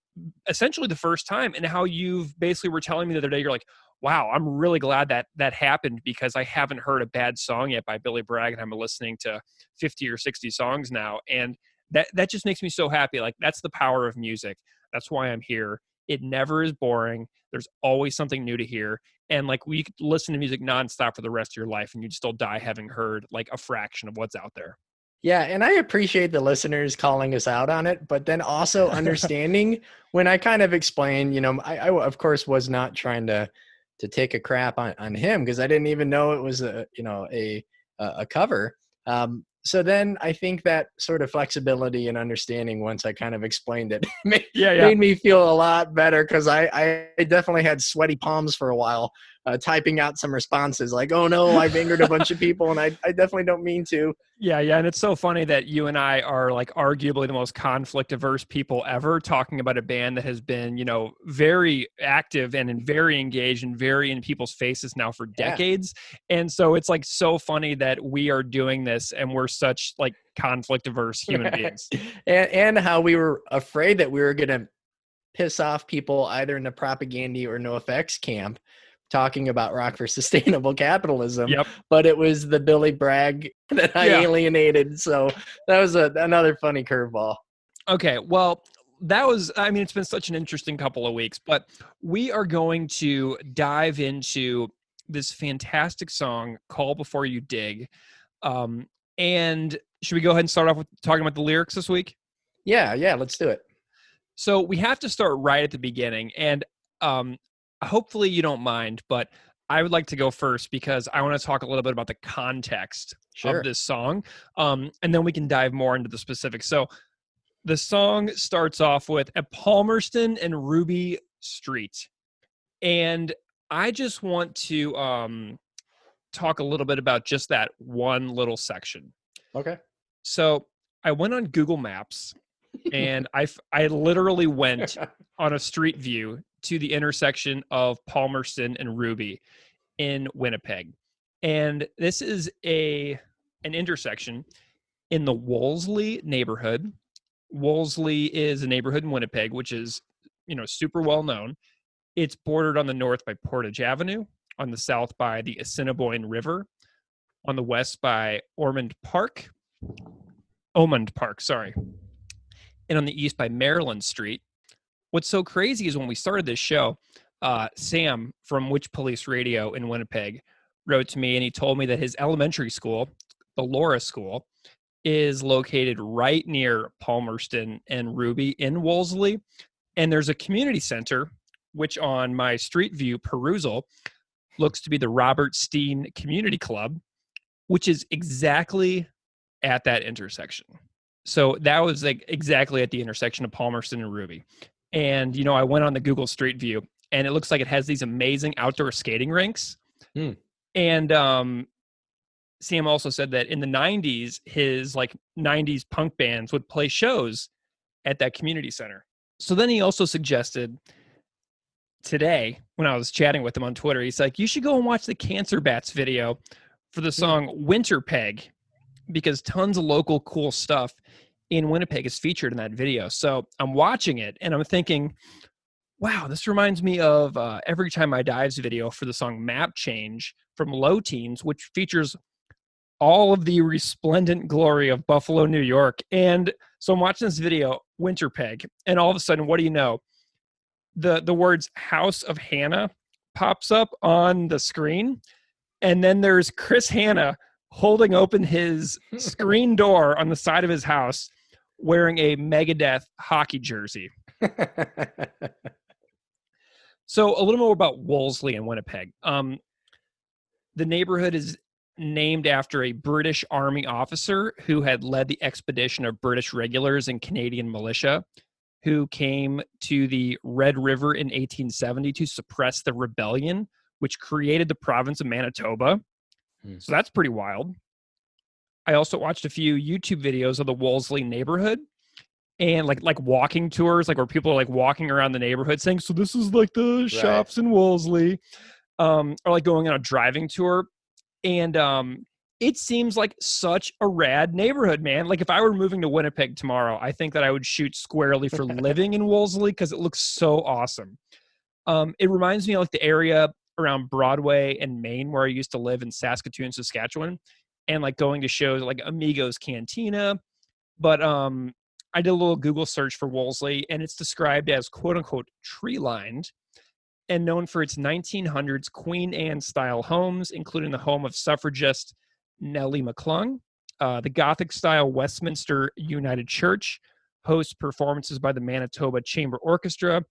essentially the first time, and how you've basically were telling me the other day, you're like, wow, I'm really glad that happened because I haven't heard a bad song yet by Billy Bragg, and I'm listening to 50 or 60 songs now. And that just makes me so happy. Like, that's the power of music. That's why I'm here. It never is boring. There's always something new to hear. And like, we could listen to music nonstop for the rest of your life and you'd still die having heard like a fraction of what's out there. Yeah, and I appreciate the listeners calling us out on it, but then also understanding when I kind of explain, I of course was not trying to take a crap on him because I didn't even know it was a cover. So then I think that sort of flexibility and understanding once I kind of explained it made me feel a lot better because I definitely had sweaty palms for a while typing out some responses like, oh no, I've angered a bunch of people and I definitely don't mean to. Yeah. And it's so funny that you and I are like arguably the most conflict averse people ever talking about a band that has been, very active and very engaged and very in people's faces now for decades. And so it's like so funny that we are doing this and we're such like conflict averse human beings. And how we were afraid that we were going to piss off people either in the Propaganda or NoFX camp talking about Rock for Sustainable Capitalism, but it was the Billy Bragg that I alienated. So that was another funny curveball. Okay, well, it's been such an interesting couple of weeks, but we are going to dive into this fantastic song, Call Before You Dig. And should we go ahead and start off with talking about the lyrics this week? Yeah, let's do it. So we have to start right at the beginning, and hopefully you don't mind, but I would like to go first because I want to talk a little bit about the context of this song, and then we can dive more into the specifics. So the song starts off with a Palmerston and Ruby Street, and I just want to talk a little bit about just that one little section. Okay. So I went on Google Maps, and I literally went on a street view to the intersection of Palmerston and Ruby in Winnipeg. And this is an intersection in the Wolseley neighborhood. Wolseley is a neighborhood in Winnipeg, which is, super well known. It's bordered on the north by Portage Avenue, on the south by the Assiniboine River, on the west by Ormond Park, sorry, and on the east by Maryland Street. What's so crazy is when we started this show, Sam from Witch Police Radio in Winnipeg wrote to me and he told me that his elementary school, the Laura School, is located right near Palmerston and Ruby in Wolseley. And there's a community center, which on my Street View perusal looks to be the Robert Steen Community Club, which is exactly at that intersection. So that was like exactly at the intersection of Palmerston and Ruby. And, I went on the Google Street View and it looks like it has these amazing outdoor skating rinks. Hmm. And Sam also said that in the 90s, his like 90s punk bands would play shows at that community center. So then he also suggested today when I was chatting with him on Twitter, he's like, you should go and watch the Cancer Bats video for the song Winter Peg, because tons of local cool stuff in Winnipeg is featured in that video. So I'm watching it and I'm thinking, wow, this reminds me of Every Time I Dive's video for the song Map Change from Low Teens, which features all of the resplendent glory of Buffalo, New York. And so I'm watching this video, Winter Peg, and all of a sudden, what do you know? The words House of Hannah pops up on the screen. And then there's Chris Hanna holding open his screen door on the side of his house wearing a Megadeth hockey jersey. So a little more about Wolseley and Winnipeg. The neighborhood is named after a British Army officer who had led the expedition of British regulars and Canadian militia who came to the Red River in 1870 to suppress the rebellion, which created the province of Manitoba. So that's pretty wild. I also watched a few YouTube videos of the Wolseley neighborhood and like walking tours, like where people are like walking around the neighborhood saying, so this is like the shops in Wolseley, or like going on a driving tour. And it seems like such a rad neighborhood, man. Like if I were moving to Winnipeg tomorrow, I think that I would shoot squarely for living in Wolseley because it looks so awesome. It reminds me of like the area around Broadway and Maine where I used to live in Saskatoon, Saskatchewan, and like going to shows like Amigos Cantina. But I did a little Google search for Wolseley and it's described as quote unquote tree lined and known for its 1900s Queen Anne style homes, including the home of suffragist Nellie McClung. The Gothic style Westminster United Church hosts performances by the Manitoba Chamber Orchestra.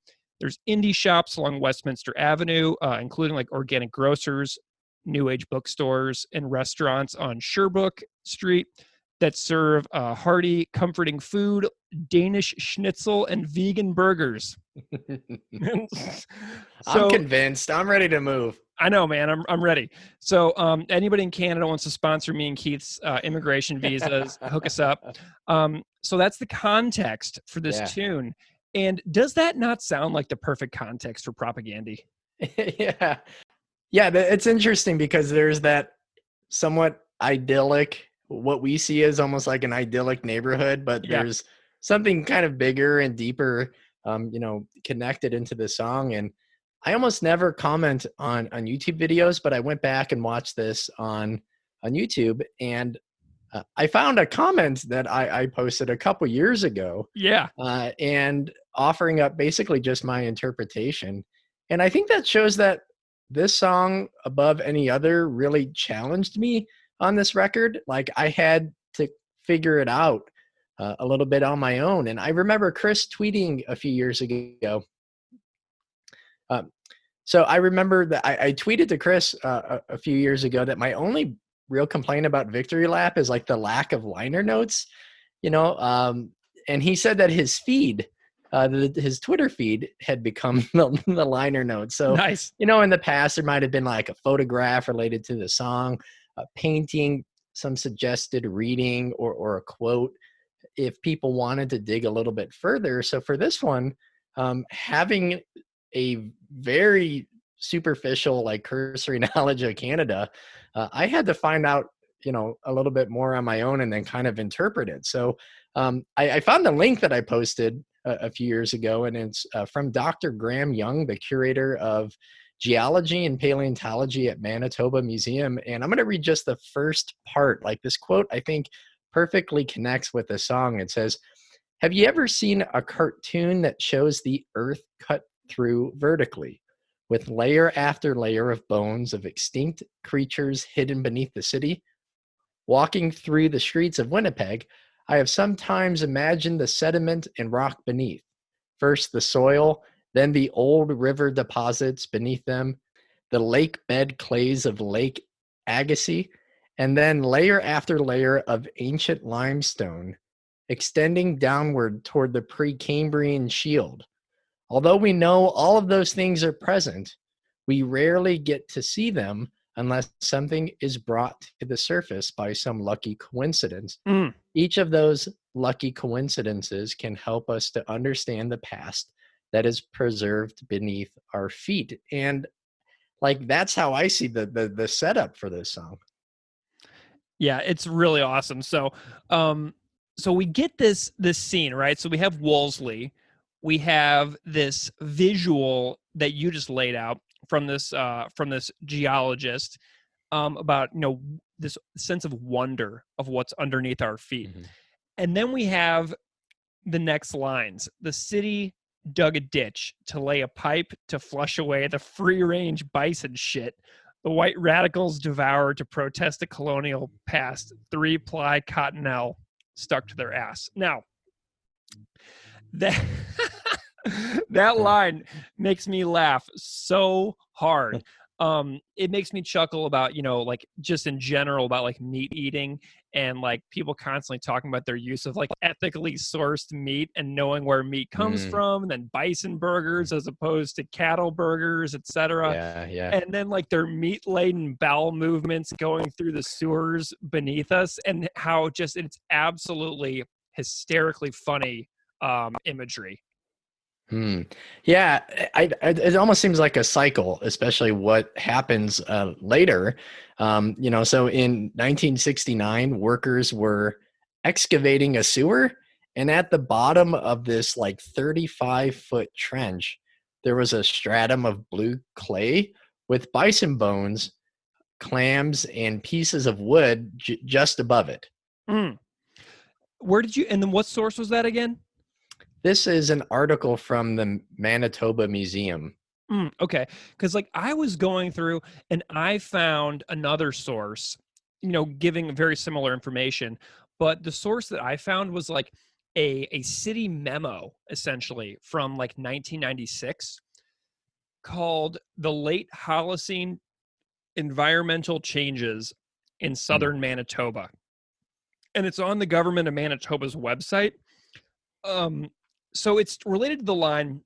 There's indie shops along Westminster Avenue, including like organic grocers, new age bookstores, and restaurants on Sherbrooke Street that serve hearty, comforting food, Danish schnitzel, and vegan burgers. I'm convinced. I'm ready to move. I know, man. I'm ready. So anybody in Canada wants to sponsor me and Keith's immigration visas, hook us up. So that's the context for this tune. And does that not sound like the perfect context for propaganda? Yeah. It's interesting because there's that somewhat idyllic, what we see as almost like an idyllic neighborhood, but there's something kind of bigger and deeper, connected into the song. And I almost never comment on YouTube videos, but I went back and watched this on YouTube, and I found a comment that I posted a couple years ago. Yeah. And offering up basically just my interpretation. And I think that shows that this song, above any other, really challenged me on this record. Like I had to figure it out a little bit on my own. And I remember Chris tweeting a few years ago. So I remember that I tweeted to Chris a few years ago that my only real complaint about Victory Lap is like the lack of liner notes, and he said that his feed, his Twitter feed had become the liner notes. So, nice. In the past, there might've been like a photograph related to the song, a painting, some suggested reading or a quote if people wanted to dig a little bit further. So for this one, having a very superficial, like cursory knowledge of Canada, I had to find out, a little bit more on my own and then kind of interpret it. So I found the link that I posted a few years ago, and it's from Dr. Graham Young, the curator of geology and paleontology at Manitoba Museum. And I'm going to read just the first part. Like this quote, I think perfectly connects with the song. It says, "Have you ever seen a cartoon that shows the earth cut through vertically, with layer after layer of bones of extinct creatures hidden beneath the city? Walking through the streets of Winnipeg, I have sometimes imagined the sediment and rock beneath. First the soil, then the old river deposits beneath them, the lake bed clays of Lake Agassiz, and then layer after layer of ancient limestone. extending downward toward the Precambrian shield. Although we know all of those things are present, we rarely get to see them unless something is brought to the surface by some lucky coincidence. Mm. Each of those lucky coincidences can help us to understand the past that is preserved beneath our feet. And like that's how I see the setup for this song. Yeah, it's really awesome. So, so we get this scene, right? So we have Wolseley, we have this visual that you just laid out from this geologist, about this sense of wonder of what's underneath our feet, and then we have the next lines: the city dug a ditch to lay a pipe to flush away the free range bison shit. The white radicals devour to protest the colonial past. 3-ply cottonelle stuck to their ass. Now, that that line makes me laugh so hard. It makes me chuckle about, like just in general about like meat eating and like people constantly talking about their use of like ethically sourced meat and knowing where meat comes from, and then bison burgers as opposed to cattle burgers, etc. Yeah. And then like their meat laden bowel movements going through the sewers beneath us, and how just it's absolutely hysterically funny imagery. Yeah, it almost seems like a cycle, especially what happens later. So in 1969, workers were excavating a sewer, and at the bottom of this like 35-foot trench, there was a stratum of blue clay with bison bones, clams, and pieces of wood just above it. Where did you, and then what source was that again? This is an article from the Manitoba Museum. Okay, because like I was going through and I found another source, giving very similar information, but the source that I found was like a city memo essentially from like 1996 called "The Late Holocene Environmental Changes in Southern Manitoba," and it's on the government of Manitoba's website. So it's related to the line.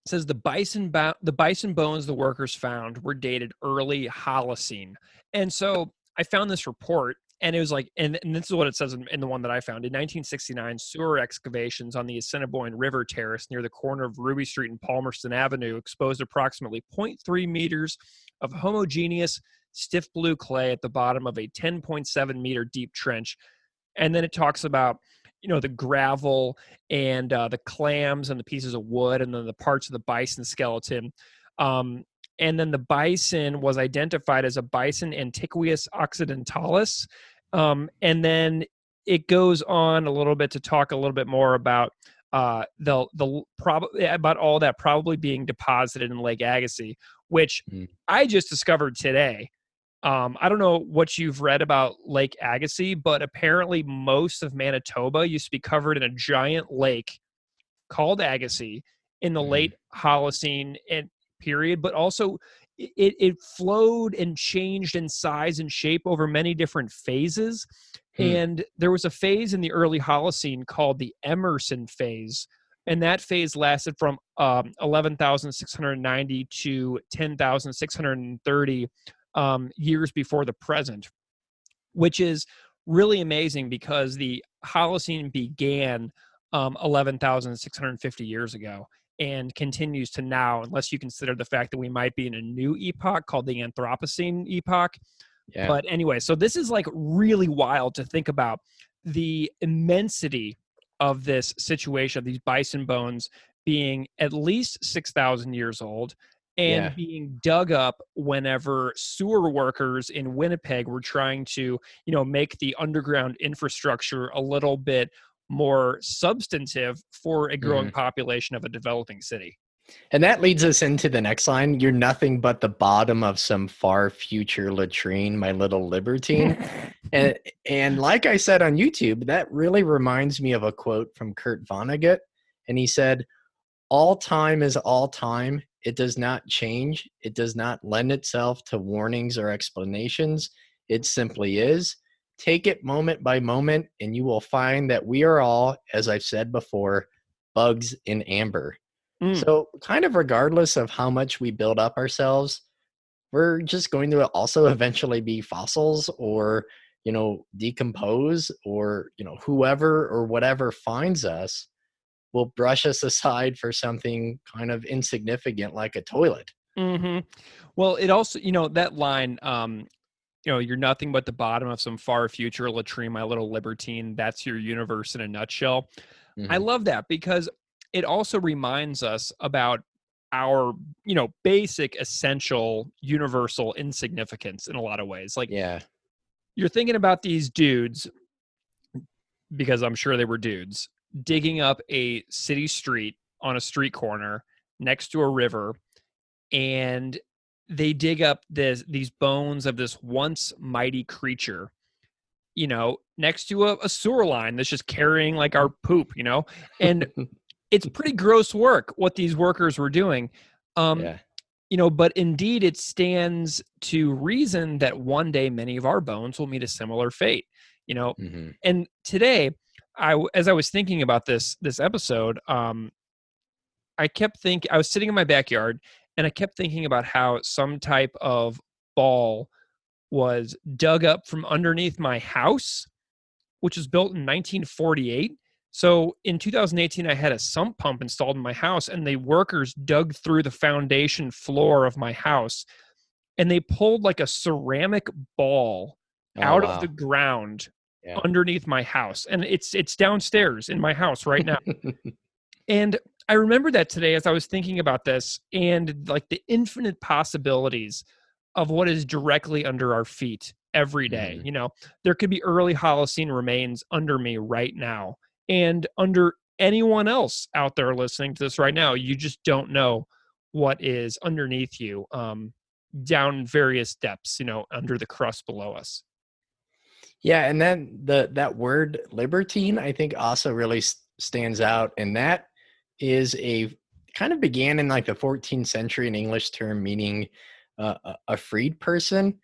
It says the bison bones the workers found were dated early Holocene. And so I found this report, and it was like, and this is what it says in the one that I found. In 1969, sewer excavations on the Assiniboine River Terrace near the corner of Ruby Street and Palmerston Avenue exposed approximately 0.3 meters of homogeneous stiff blue clay at the bottom of a 10.7 meter deep trench. And then it talks about the gravel and the clams and the pieces of wood, and then the parts of the bison skeleton. And then the bison was identified as a bison antiquus occidentalis. And then it goes on a little bit to talk a little bit more about about all that probably being deposited in Lake Agassiz, which I just discovered today. I don't know what you've read about Lake Agassiz, but apparently most of Manitoba used to be covered in a giant lake called Agassiz in the late Holocene period, but also it flowed and changed in size and shape over many different phases. And there was a phase in the early Holocene called the Emerson phase, and that phase lasted from 11,690 to 10,630 years before the present, which is really amazing because the Holocene began 11,650 years ago and continues to now, unless you consider the fact that we might be in a new epoch called the Anthropocene epoch. Yeah. But anyway, so this is like really wild to think about the immensity of this situation, of these bison bones being at least 6,000 years old, and being dug up whenever sewer workers in Winnipeg were trying to, make the underground infrastructure a little bit more substantive for a growing population of a developing city. And that leads us into the next line. You're nothing but the bottom of some far future latrine, my little libertine. and like I said on YouTube, that really reminds me of a quote from Kurt Vonnegut. And he said, "All time is all time. It does not change. It does not lend itself to warnings or explanations. It simply is. take it moment by moment, and you will find that we are all, as I've said before, bugs in amber. Mm. So kind of regardless of how much we build up ourselves, we're just going to also eventually be fossils or, decompose, or, whoever or whatever finds us will brush us aside for something kind of insignificant like a toilet. Hmm. Well, it also, that line, you're nothing but the bottom of some far future latrine, my little libertine. That's your universe in a nutshell. I Mhm. love that because it also reminds us about our, basic, essential, universal insignificance in a lot of ways. Like Yeah. you're thinking about these dudes, because I'm sure they were dudes, digging up a city street on a street corner next to a river, and they dig up these bones of this once mighty creature, next to a sewer line that's just carrying like our poop, and it's pretty gross work what these workers were doing. Um, Yeah. but indeed it stands to reason that one day many of our bones will meet a similar fate, you know. Mhm. And today, as I was thinking about this episode, I was sitting in my backyard and I kept thinking about how some type of ball was dug up from underneath my house, which was built in 1948. So in 2018, I had a sump pump installed in my house, and the workers dug through the foundation floor of my house, and they pulled like a ceramic ball Oh, out of the wow. ground Yeah. underneath my house, and it's downstairs in my house right now. And I remember that today as I was thinking about this and like the infinite possibilities of what is directly under our feet every day. Mhm. There could be early Holocene remains under me right now and under anyone else out there listening to this right now. You just don't know what is underneath you, down various depths, under the crust below us. Yeah, and then that word libertine, I think, also really stands out, and that is a kind of began in like the 14th century, an English term meaning a freed person,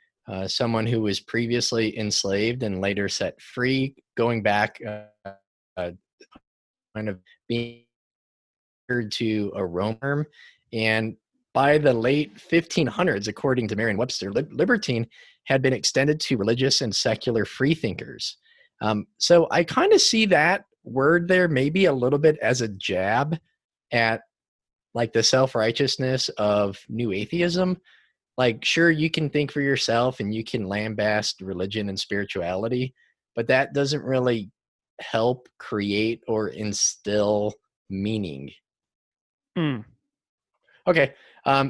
someone who was previously enslaved and later set free, going back uh, kind of being to a Rome term. And by the late 1500s, according to Merriam-Webster, libertine had been extended to religious and secular freethinkers. So I kind of see that word there maybe a little bit as a jab at like the self-righteousness of new atheism. Like, sure, you can think for yourself and you can lambast religion and spirituality, but that doesn't really help create or instill meaning. Mm, Okay.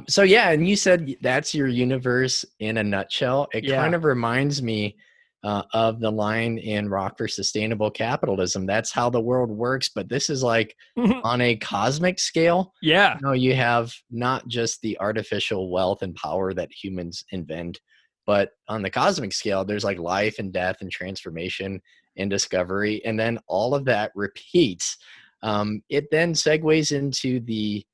So yeah, and you said that's your universe in a nutshell. It yeah. kind of reminds me of the line in Rock for Sustainable Capitalism. That's how the world works, but this is like on a cosmic scale. Yeah. You have not just the artificial wealth and power that humans invent, but on the cosmic scale, there's like life and death and transformation and discovery, and then all of that repeats. It then segues into the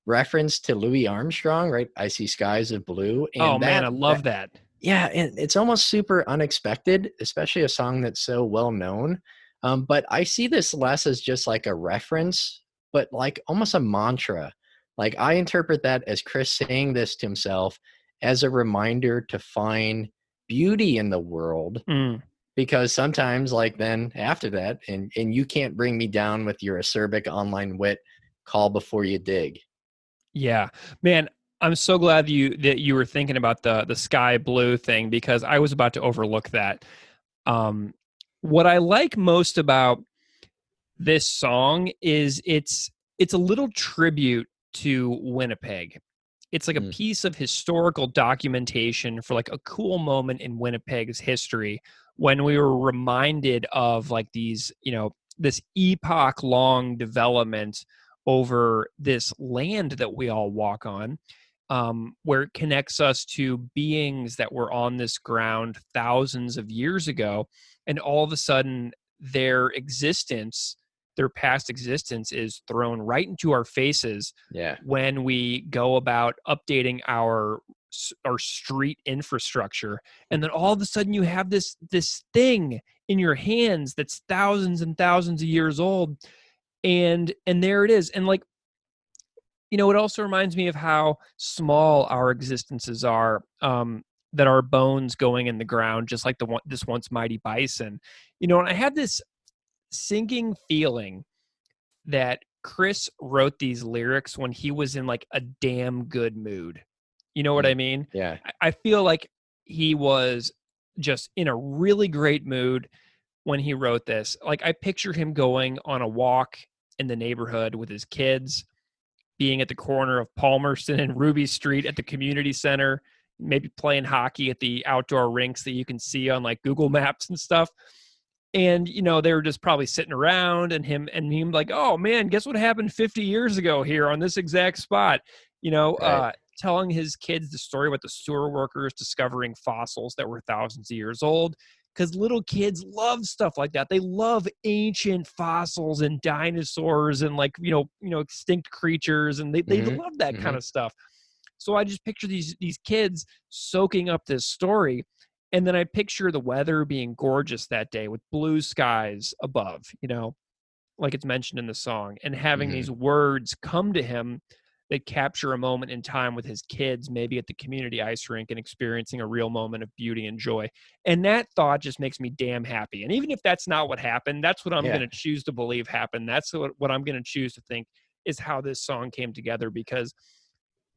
reference to Louis Armstrong, right? I see skies of blue. Oh And man, that I love that. yeah, and it's almost super unexpected, especially a song that's so well known. But I see this less as just like a reference, but like almost a mantra. Like I interpret that as Chris saying this to himself as a reminder to find beauty in the world, Mm. because sometimes like then after that, and you can't bring me down with your acerbic online wit, call before you dig. Yeah, man, I'm so glad that you were thinking about the sky blue thing because I was about to overlook that. Um, what I like most about this song is it's a little tribute to Winnipeg. It's like a Mm, piece of historical documentation for like a cool moment in Winnipeg's history when we were reminded of like these, this epoch long development over this land that we all walk on, where it connects us to beings that were on this ground thousands of years ago. And all of a sudden, their existence, their past existence, is thrown right into our faces yeah. when we go about updating our or street infrastructure, and then all of a sudden you have this thing in your hands that's thousands and thousands of years old, and there it is. And like, it also reminds me of how small our existences are, that our bones going in the ground, just like this once mighty bison. And I had this sinking feeling that Chris wrote these lyrics when he was in like a damn good mood. You know what I mean? Yeah. I feel like he was just in a really great mood when he wrote this. Like, I picture him going on a walk in the neighborhood with his kids, being at the corner of Palmerston and Ruby Street at the community center, maybe playing hockey at the outdoor rinks that you can see on like Google Maps and stuff. And, they were just probably sitting around, and him like, oh man, guess what happened 50 years ago here on this exact spot, Right. telling his kids the story about the sewer workers discovering fossils that were thousands of years old. Because little kids love stuff like that. They love ancient fossils and dinosaurs and like, extinct creatures. And they Mhm. love that kind Mhm. of stuff. So I just picture these kids soaking up this story. And then I picture the weather being gorgeous that day with blue skies above, like it's mentioned in the song, and having Mhm. these words come to him that capture a moment in time with his kids, maybe at the community ice rink, and experiencing a real moment of beauty and joy. And that thought just makes me damn happy. And even if that's not what happened, that's what I'm Yeah. going to choose to believe happened. That's what I'm going to choose to think is how this song came together, because,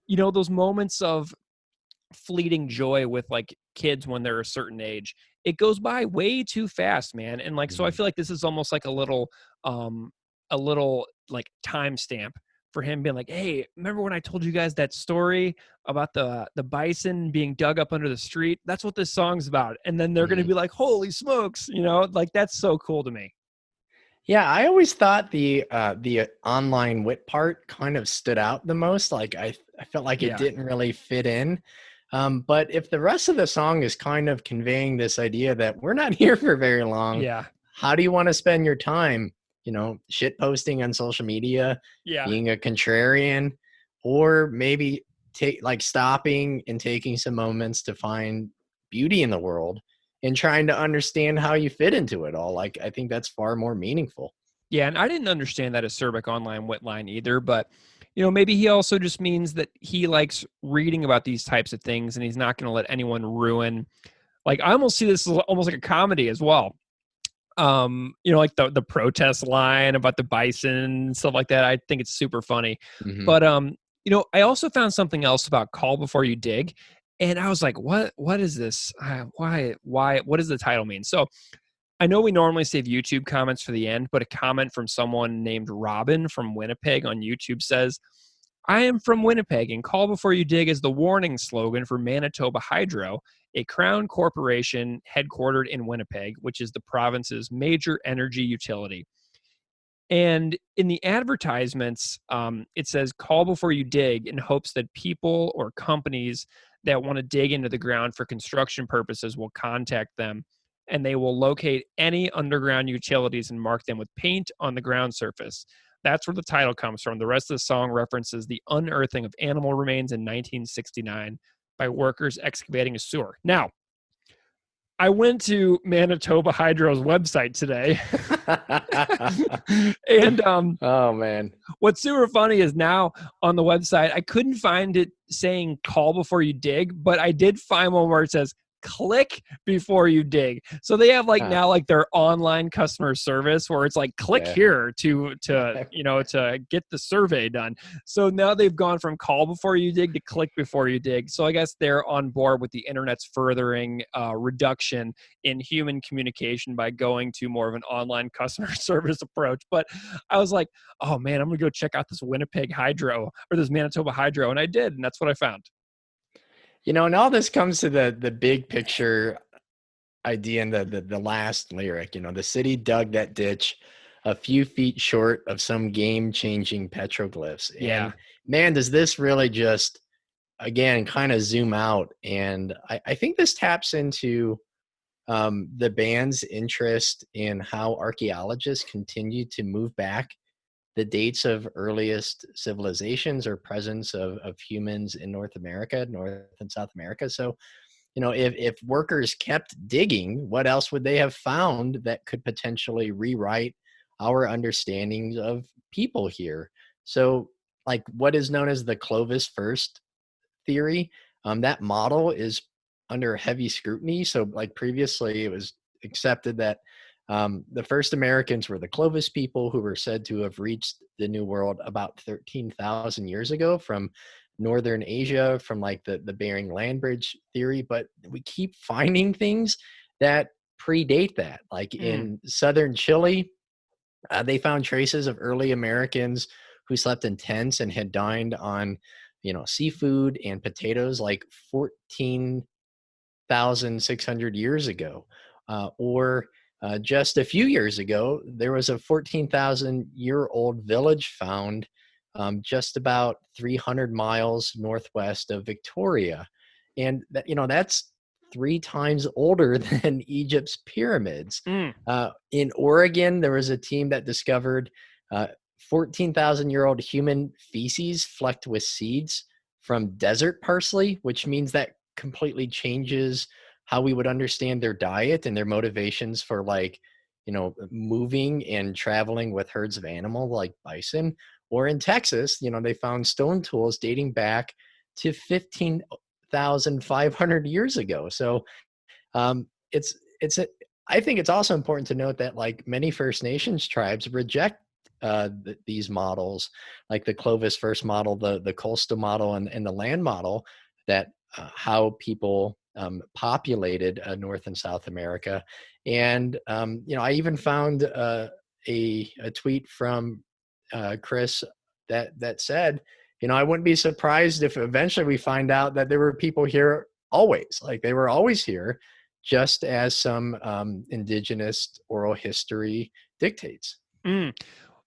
those moments of fleeting joy with like kids when they're a certain age, it goes by way too fast, man. And like, so I Mhm. feel like this is almost like um a little like timestamp for him being like, hey, remember when I told you guys that story about the bison being dug up under the street? That's what this song's about. And then they're going to Mhm. be like, holy smokes, like that's so cool to me. Yeah, I always thought the online wit part kind of stood out the most. Like I felt like it Yeah. didn't really fit in. But if the rest of the song is kind of conveying this idea that we're not here for very long, Yeah. how do you want to spend your time? Shit posting on social media, Yeah. being a contrarian, or maybe stopping and taking some moments to find beauty in the world and trying to understand how you fit into it all. Like, I think that's far more meaningful. Yeah, and I didn't understand that acerbic online wit line either, but maybe he also just means that he likes reading about these types of things, and he's not going to let anyone ruin. Like, I almost see this as almost like a comedy as well. Like the protest line about the bison and stuff like that. I think it's super funny. Hmm. But I also found something else about Call Before You Dig, and I was like, what is this? Why what does the title mean? So I know we normally save YouTube comments for the end, but a comment from someone named Robin from Winnipeg on YouTube says, I am from Winnipeg, and Call Before You Dig is the warning slogan for Manitoba Hydro, a crown corporation headquartered in Winnipeg, which is the province's major energy utility. And in the advertisements, it says, call before you dig, in hopes that people or companies that want to dig into the ground for construction purposes will contact them, and they will locate any underground utilities and mark them with paint on the ground surface. That's where the title comes from. The rest of the song references the unearthing of animal remains in 1969 by workers excavating a sewer. Now, I went to Manitoba Hydro's website today. And Oh man. what's super funny is now on the website, I couldn't find it saying call before you dig, but I did find one where it says click before you dig. So they have like Huh. now like their online customer service where it's like click Yeah. here to to get the survey done. So now they've gone from call before you dig to click before you dig. So I guess they're on board with the internet's furthering reduction in human communication by going to more of an online customer service approach. But I was like, oh man, I'm gonna go check out this Winnipeg Hydro or this Manitoba Hydro, and I did, and that's what I found. And all this comes to the big picture idea in the last lyric. The city dug that ditch a few feet short of some game-changing petroglyphs. Yeah, And man, does this really just again kind of zoom out. And I think this taps into the band's interest in how archaeologists continue to move back the dates of earliest civilizations or presence of humans in North America, North and South America. So, if workers kept digging, what else would they have found that could potentially rewrite our understandings of people here? So, like what is known as the Clovis first theory, that model is under heavy scrutiny. So, like previously, it was accepted that the first Americans were the Clovis people, who were said to have reached the New World about 13,000 years ago from Northern Asia, from like the Bering Land Bridge theory. But we keep finding things that predate that. Like in southern Chile, they found traces of early Americans who slept in tents and had dined on, seafood and potatoes like 14,600 years ago. Or just a few years ago, there was a 14,000-year-old village found just about 300 miles northwest of Victoria. And that's 3 times older than Egypt's pyramids. In Oregon, there was a team that discovered 14,000-year-old human feces flecked with seeds from desert parsley, which means that completely changes how we would understand their diet and their motivations for moving and traveling with herds of animal like bison. Or in Texas, they found stone tools dating back to 15,500 years ago. So I think it's also important to note that like many First Nations tribes reject these models, like the Clovis first model, the coastal model, and the land model, that how people populated North and South America. And I even found a tweet from Chris that said, I wouldn't be surprised if eventually we find out that there were people here always, like they were always here, just as some indigenous oral history dictates.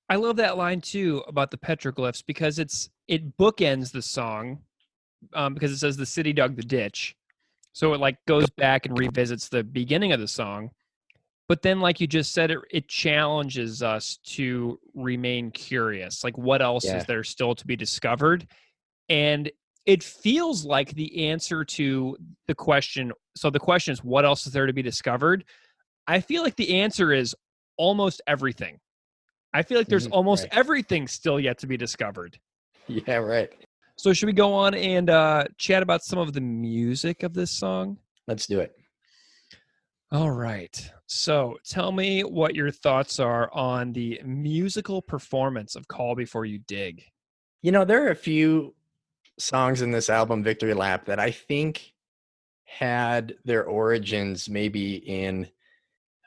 I love that line too about the petroglyphs, because it bookends the song, because it says the city dug the ditch. So it like goes back and revisits the beginning of the song. But then, like you just said, it challenges us to remain curious. Like, what else is there still to be discovered? And it feels like the answer to the question. So the question is, what else is there to be discovered? I feel like the answer is almost everything. I feel like there's almost everything still yet to be discovered. Yeah, right. So should we go on and chat about some of the music of this song? Let's do it. All right. So tell me what your thoughts are on the musical performance of Call Before You Dig. There are a few songs in this album, Victory Lap, that I think had their origins maybe in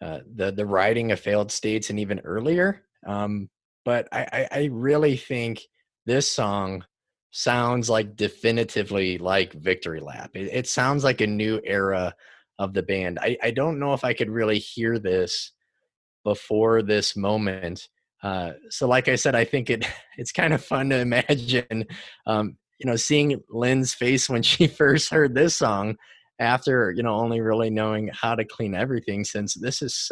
the writing of Failed States and even earlier. But I really think this song sounds like definitively like Victory Lap. It sounds like a new era of the band. I don't know if I could really hear this before this moment. So like I said, I think it's kind of fun to imagine, seeing Lynn's face when she first heard this song after, only really knowing how to clean everything, since this is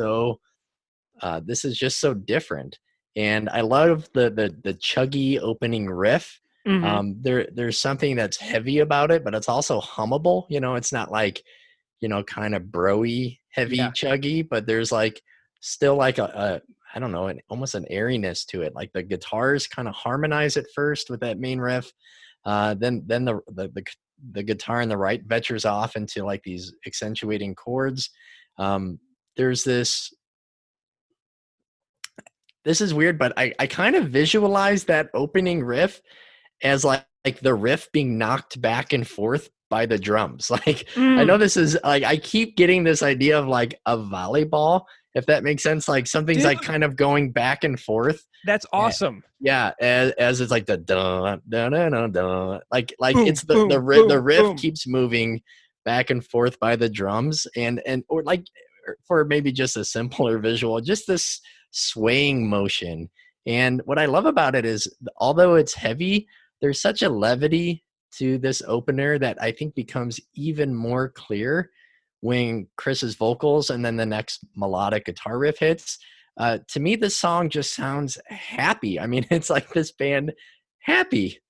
just so different. And I love the chuggy opening riff. There's something that's heavy about it, but it's also hummable. It's not like, kind of bro-y heavy chuggy, but there's like still like a I don't know, almost an airiness to it. Like the guitars kind of harmonize at first with that main riff. Then the guitar on the right ventures off into like these accentuating chords. There's this is weird, but I kind of visualize that opening riff as like the riff being knocked back and forth by the drums. Like, I know this is like, I keep getting this idea of like a volleyball, if that makes sense. Like something's like kind of going back and forth. That's awesome. As it's like the dun dun dun dun dun. Like boom, it's the riff boom. Keeps moving back and forth by the drums, and or like for maybe just a simpler visual, just this swaying motion. And what I love about it is, although it's heavy, there's such a levity to this opener that I think becomes even more clear when Chris's vocals and then the next melodic guitar riff hits. To me, this song just sounds happy. I mean, it's like this band happy.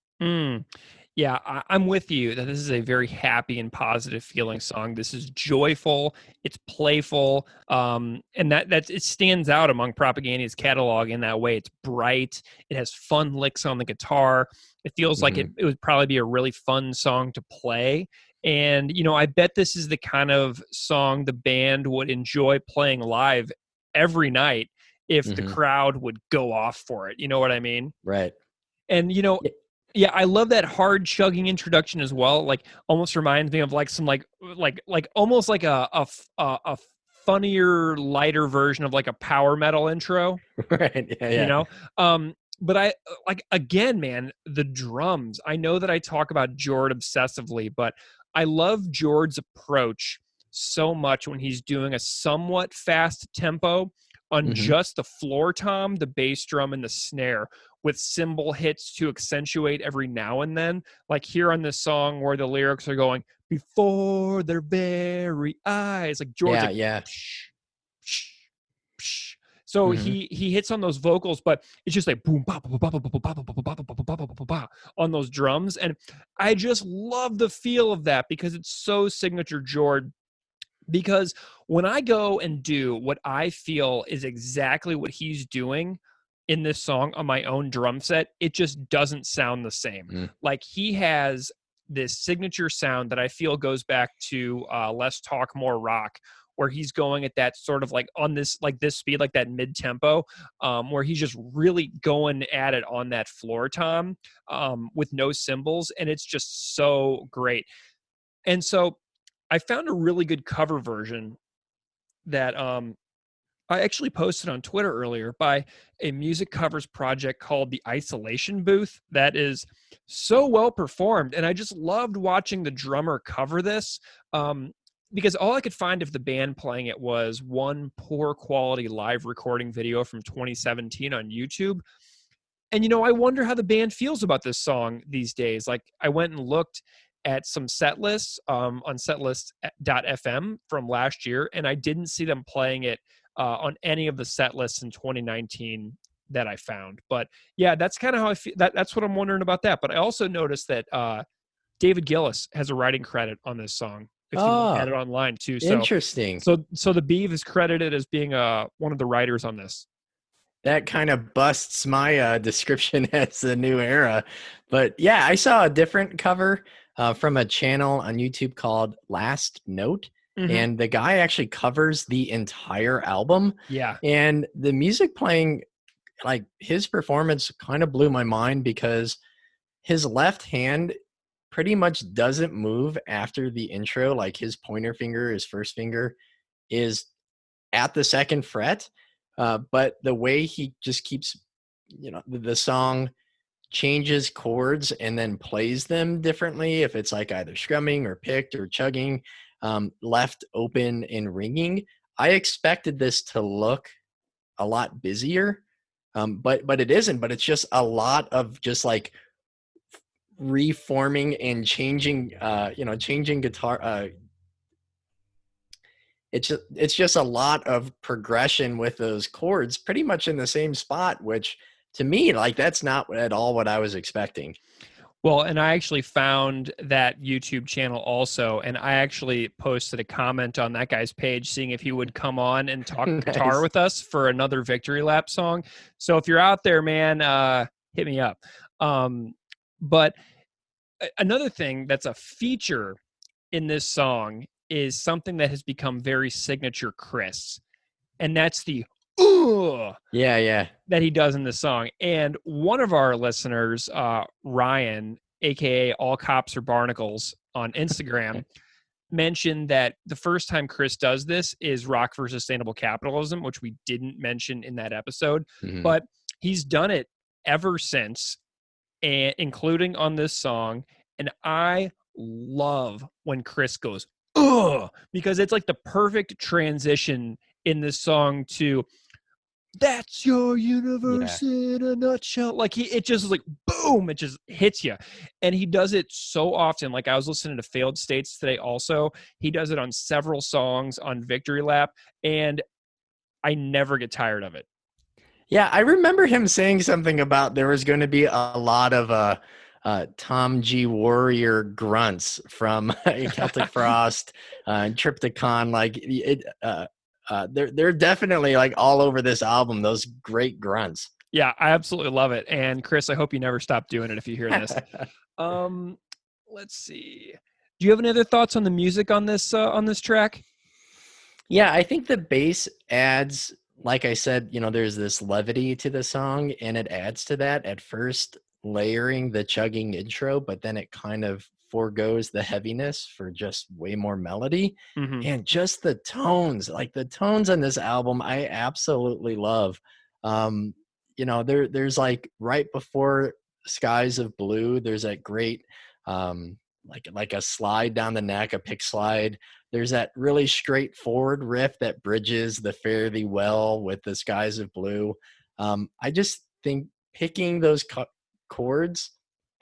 Yeah, I'm with you that this is a very happy and positive feeling song. This is joyful, it's playful, and that it stands out among Propaganda's catalog in that way. It's bright, it has fun licks on the guitar. It feels like it would probably be a really fun song to play. And, I bet this is the kind of song the band would enjoy playing live every night if the crowd would go off for it. You know what I mean? Right. And, yeah, I love that hard chugging introduction as well. Like, almost reminds me of like some like almost like a funnier, lighter version of like a power metal intro. Right. Yeah. But I like, again, man, the drums. I know that I talk about Jord obsessively, but I love Jord's approach so much when he's doing a somewhat fast tempo on just the floor tom, the bass drum, and the snare, with cymbal hits to accentuate every now and then. Like here on this song where the lyrics are going, before their very eyes. Like George, psh, psh, psh. So he hits on those vocals, but it's just like boom, ba, ba, ba, ba, ba, ba, ba, ba, ba, ba, ba, ba, ba, ba, ba, on those drums. And I just love the feel of that because it's so signature Jord. Because when I go and do what I feel is exactly what he's doing in this song on my own drum set, it just doesn't sound the same. Like he has this signature sound that I feel goes back to Less Talk, More Rock, where he's going at that sort of like on this, like this speed, like that mid tempo, where he's just really going at it on that floor tom with no cymbals. And it's just so great. And so I found a really good cover version that I actually posted on Twitter earlier by a music covers project called The Isolation Booth that is so well performed. And I just loved watching the drummer cover this because all I could find of the band playing it was one poor quality live recording video from 2017 on YouTube. And, I wonder how the band feels about this song these days. Like I went and looked at some set lists on setlist.fm from last year, and I didn't see them playing it on any of the set lists in 2019 that I found. But yeah, that's kind of how I feel. That's what I'm wondering about that. But I also noticed that David Gillis has a writing credit on this song. If you look at it online too. So interesting. So the Beav is credited as being one of the writers on this. That kind of busts my description as the new era. But yeah, I saw a different cover from a channel on YouTube called Last Note. And the guy actually covers the entire album. Yeah. And the music playing, like his performance kind of blew my mind because his left hand pretty much doesn't move after the intro. Like his pointer finger, his first finger is at the second fret. But the way he just keeps, the song changes chords and then plays them differently. If it's like either strumming or picked or chugging, left open and ringing. I expected this to look a lot busier, but it isn't. But it's just a lot of just like reforming and changing, changing guitar. It's just a lot of progression with those chords pretty much in the same spot, which to me, like that's not at all what I was expecting. Well, and I actually found that YouTube channel also, and I actually posted a comment on that guy's page seeing if he would come on and talk guitar with us for another Victory Lap song. So if you're out there, man, hit me up. But another thing that's a feature in this song is something that has become very signature Chris, and that's the yeah that he does in this song. And one of our listeners, Ryan, aka All Cops Are Barnacles on Instagram, mentioned that the first time Chris does this is Rock for Sustainable Capitalism, which we didn't mention in that episode, but he's done it ever since, and including on this song. And I love when Chris goes because it's like the perfect transition in this song to "That's Your Universe in a Nutshell." Like it just is like boom, it just hits you. And he does it so often. Like I was listening to Failed States today also. He does it on several songs on Victory Lap, and I never get tired of it. Yeah, I remember him saying something about there was going to be a lot of Tom G. Warrior grunts from Celtic Frost and Triptychon. Like they're definitely like all over this album. Those great grunts. Yeah, I absolutely love it. And Chris, I hope you never stop doing it if you hear this. Um, let's see. Do you have any other thoughts on the music on this track? Yeah, I think the bass adds, like I said, there's this levity to the song, and it adds to that at first, layering the chugging intro, but then it kind of foregoes the heaviness for just way more melody. Mm-hmm. And just the tones, like the tones on this album, I absolutely love. There's like right before Skies of Blue, there's that great like a slide down the neck, a pick slide. There's that really straightforward riff that bridges the Fare Thee Well with the Skies of Blue. I just think picking those chords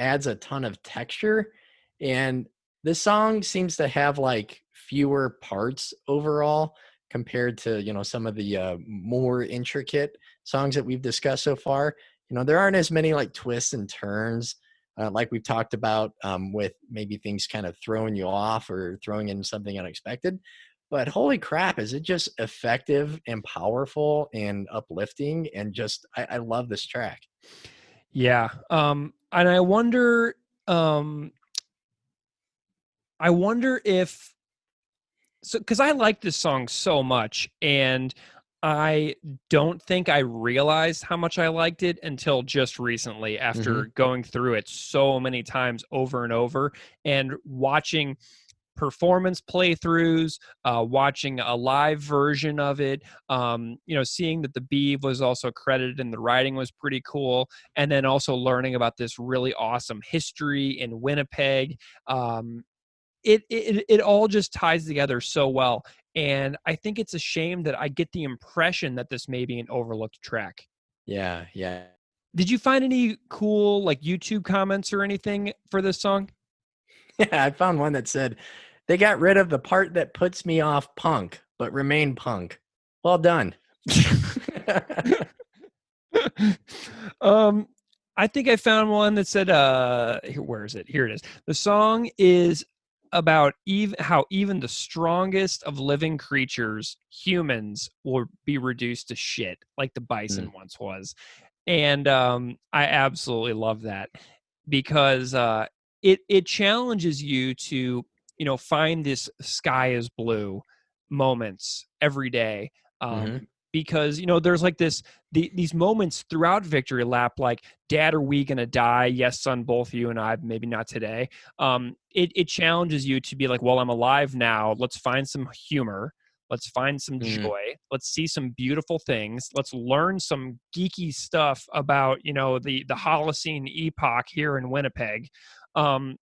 adds a ton of texture, and this song seems to have like fewer parts overall compared to some of the more intricate songs that we've discussed so far. There aren't as many like twists and turns like we've talked about with maybe things kind of throwing you off or throwing in something unexpected. But holy crap, is it just effective and powerful and uplifting? And just, I love this track. Yeah. And I wonder if, so, because I like this song so much, and I don't think I realized how much I liked it until just recently after going through it so many times over and over and watching performance playthroughs, watching a live version of it, seeing that the Beeve was also credited and the writing was pretty cool, and then also learning about this really awesome history in Winnipeg. It all just ties together so well. And I think it's a shame that I get the impression that this may be an overlooked track. Yeah, yeah. Did you find any cool like YouTube comments or anything for this song? Yeah, I found one that said, they got rid of the part that puts me off punk, but remain punk. Well done. I think I found one that said, where is it? Here it is. The song is about how even the strongest of living creatures, humans, will be reduced to shit, like the bison once was. And I absolutely love that because it challenges you to find this sky is blue moments every day. Because there's like these moments throughout Victory Lap, like, Dad, are we gonna die? Yes, son, both you and I, maybe not today. It challenges you to be like, well, I'm alive now, let's find some humor, let's find some joy, let's see some beautiful things, let's learn some geeky stuff about the Holocene epoch here in Winnipeg. And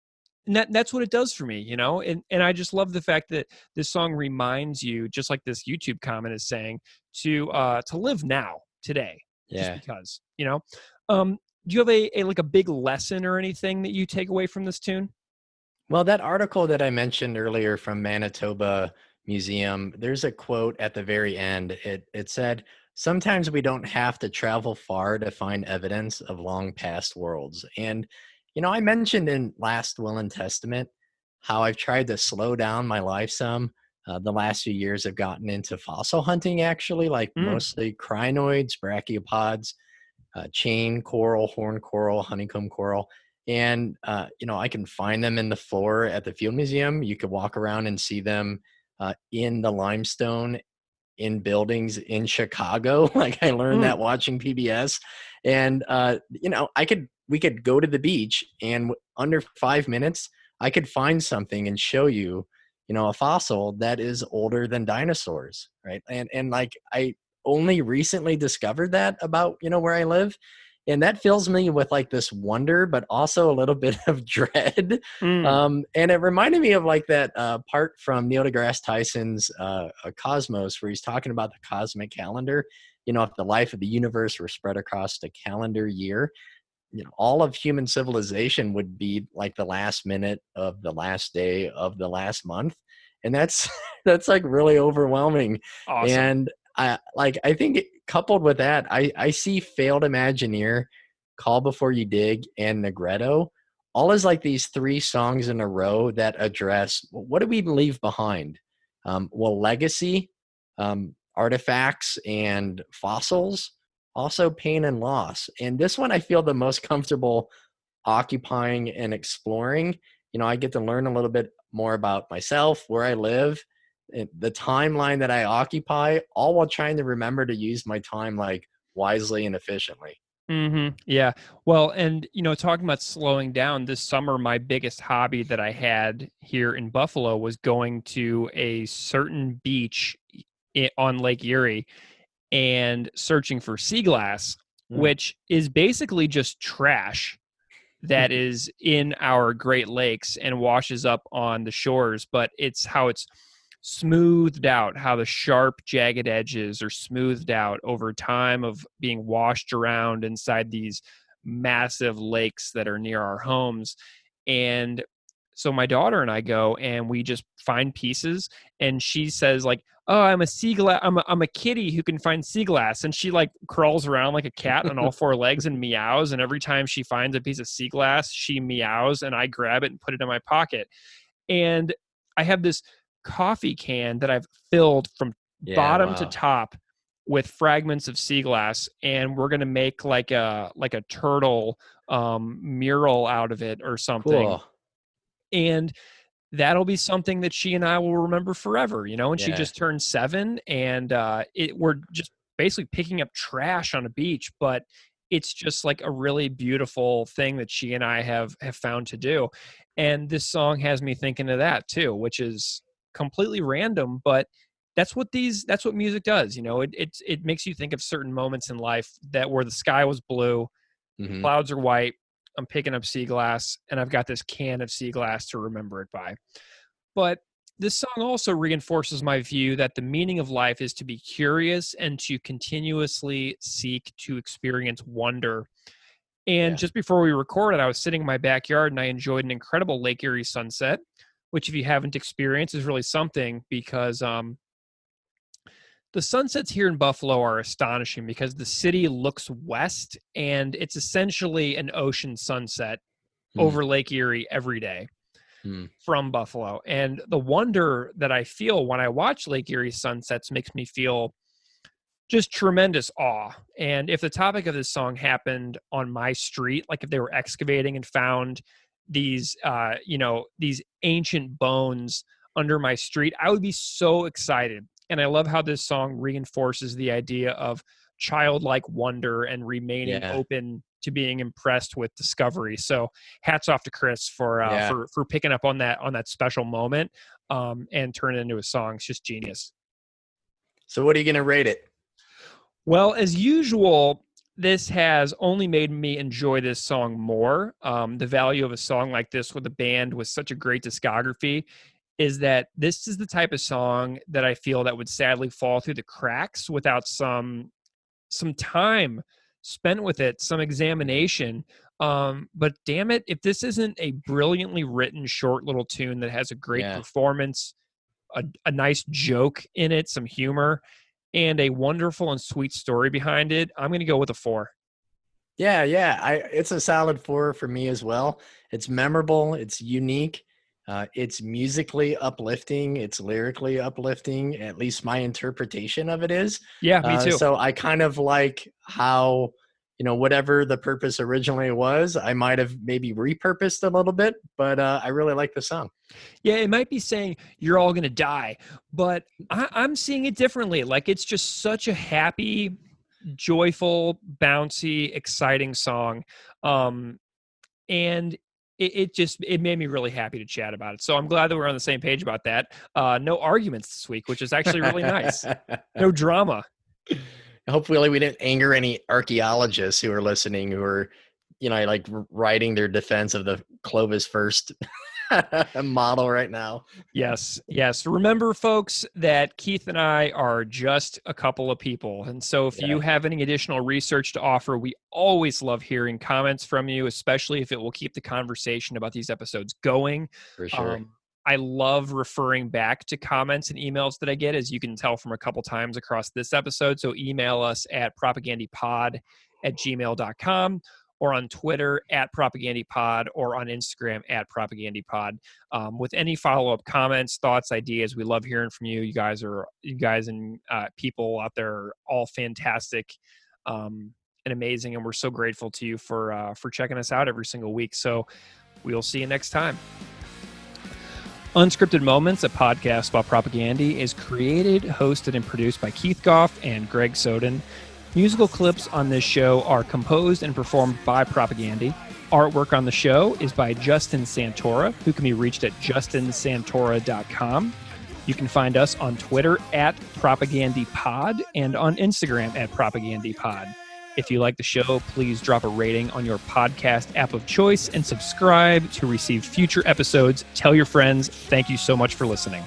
that's what it does for me, and I just love the fact that this song reminds you, just like this YouTube comment is saying, to live now, today, just Yeah. because, do you have a like a big lesson or anything that you take away from this tune? Well, that article that I mentioned earlier from Manitoba Museum, there's a quote at the very end. It said, sometimes we don't have to travel far to find evidence of long past worlds. And, I mentioned in last Will and Testament how I've tried to slow down my life some. The last few years I've gotten into fossil hunting, actually, like mostly crinoids, brachiopods, chain coral, horn coral, honeycomb coral. And, I can find them in the floor at the Field Museum. You could walk around and see them in the limestone in buildings in Chicago. Like I learned that watching PBS. And, we could go to the beach and under 5 minutes, I could find something and show you, a fossil that is older than dinosaurs. Right. And like, I only recently discovered that about, where I live. And that fills me with like this wonder, but also a little bit of dread. And it reminded me of like that part from Neil deGrasse Tyson's Cosmos, where he's talking about the cosmic calendar. If the life of the universe were spread across a calendar year, all of human civilization would be like the last minute of the last day of the last month. And that's like really overwhelming. Awesome. And I think coupled with that, I see Failed Imagineer, Call Before You Dig, and Negretto all as like these three songs in a row that address what do we leave behind? Well, legacy, artifacts, and fossils, also pain and loss. And this one I feel the most comfortable occupying and exploring. I get to learn a little bit more about myself, where I live, the timeline that I occupy, all while trying to remember to use my time like wisely and efficiently. Yeah. Well, and talking about slowing down, this summer, my biggest hobby that I had here in Buffalo was going to a certain beach on Lake Erie and searching for sea glass, which is basically just trash that is in our Great Lakes and washes up on the shores, but it's how it's smoothed out, how the sharp, jagged edges are smoothed out over time of being washed around inside these massive lakes that are near our homes. And so my daughter and I go and we just find pieces, and she says like, "Oh, I'm a sea glass. I'm a kitty who can find sea glass." And she like crawls around like a cat on all four legs and meows. And every time she finds a piece of sea glass, she meows, and I grab it and put it in my pocket. And I have this coffee can that I've filled from bottom to top with fragments of sea glass, and we're gonna make like a turtle mural out of it or something. Cool. And that'll be something that she and I will remember forever, and she just turned 7, and we're just basically picking up trash on a beach, but it's just like a really beautiful thing that she and I have found to do. And this song has me thinking of that too, which is completely random, but that's what music does. It makes you think of certain moments in life that where the sky was blue, clouds are white, I'm picking up sea glass, and I've got this can of sea glass to remember it by. But this song also reinforces my view that the meaning of life is to be curious and to continuously seek to experience wonder. And just before we recorded, I was sitting in my backyard and I enjoyed an incredible Lake Erie sunset, which if you haven't experienced is really something, because the sunsets here in Buffalo are astonishing because the city looks west and it's essentially an ocean sunset over Lake Erie every day from Buffalo. And the wonder that I feel when I watch Lake Erie sunsets makes me feel just tremendous awe. And if the topic of this song happened on my street, like if they were excavating and found these, these ancient bones under my street, I would be so excited. And I love how this song reinforces the idea of childlike wonder and remaining open to being impressed with discovery. So hats off to Chris for picking up on that special moment and turn it into a song. It's just genius. So what are you going to rate it? Well, as usual, this has only made me enjoy this song more. The value of a song like this with a band with such a great discography is that this is the type of song that I feel that would sadly fall through the cracks without some time spent with it, some examination. But damn it, if this isn't a brilliantly written short little tune that has a great performance, a nice joke in it, some humor, and a wonderful and sweet story behind it, I'm going to go with a 4. Yeah. It's a solid 4 for me as well. It's memorable. It's unique. It's musically uplifting. It's lyrically uplifting. At least my interpretation of it is. Yeah, me too. So I kind of like how, whatever the purpose originally was, I might have maybe repurposed a little bit, but I really like the song. Yeah, it might be saying you're all going to die, but I'm seeing it differently. Like it's just such a happy, joyful, bouncy, exciting song. And it made me really happy to chat about it. So I'm glad that we're on the same page about that. No arguments this week, which is actually really nice. No drama. Hopefully we didn't anger any archaeologists who are listening, who are, like writing their defense of the Clovis first model right now. Yes. Remember, folks, that Keith and I are just a couple of people. And so if you have any additional research to offer, we always love hearing comments from you, especially if it will keep the conversation about these episodes going. For sure. I love referring back to comments and emails that I get, as you can tell from a couple times across this episode. So email us at propagandipod@gmail.com, or on Twitter @propagandipod, or on Instagram @propagandipod. With any follow-up comments, thoughts, ideas, we love hearing from you. You guys and people out there are all fantastic and amazing, and we're so grateful to you for checking us out every single week. So we'll see you next time. Unscripted Moments, a podcast about Propagandy, is created, hosted, and produced by Keith Goff and Greg Soden. Musical clips on this show are composed and performed by Propagandy. Artwork on the show is by Justin Santora, who can be reached at justinsantora.com. You can find us on Twitter @propagandipod and on Instagram @propagandipod. If you like the show, please drop a rating on your podcast app of choice and subscribe to receive future episodes. Tell your friends. Thank you so much for listening.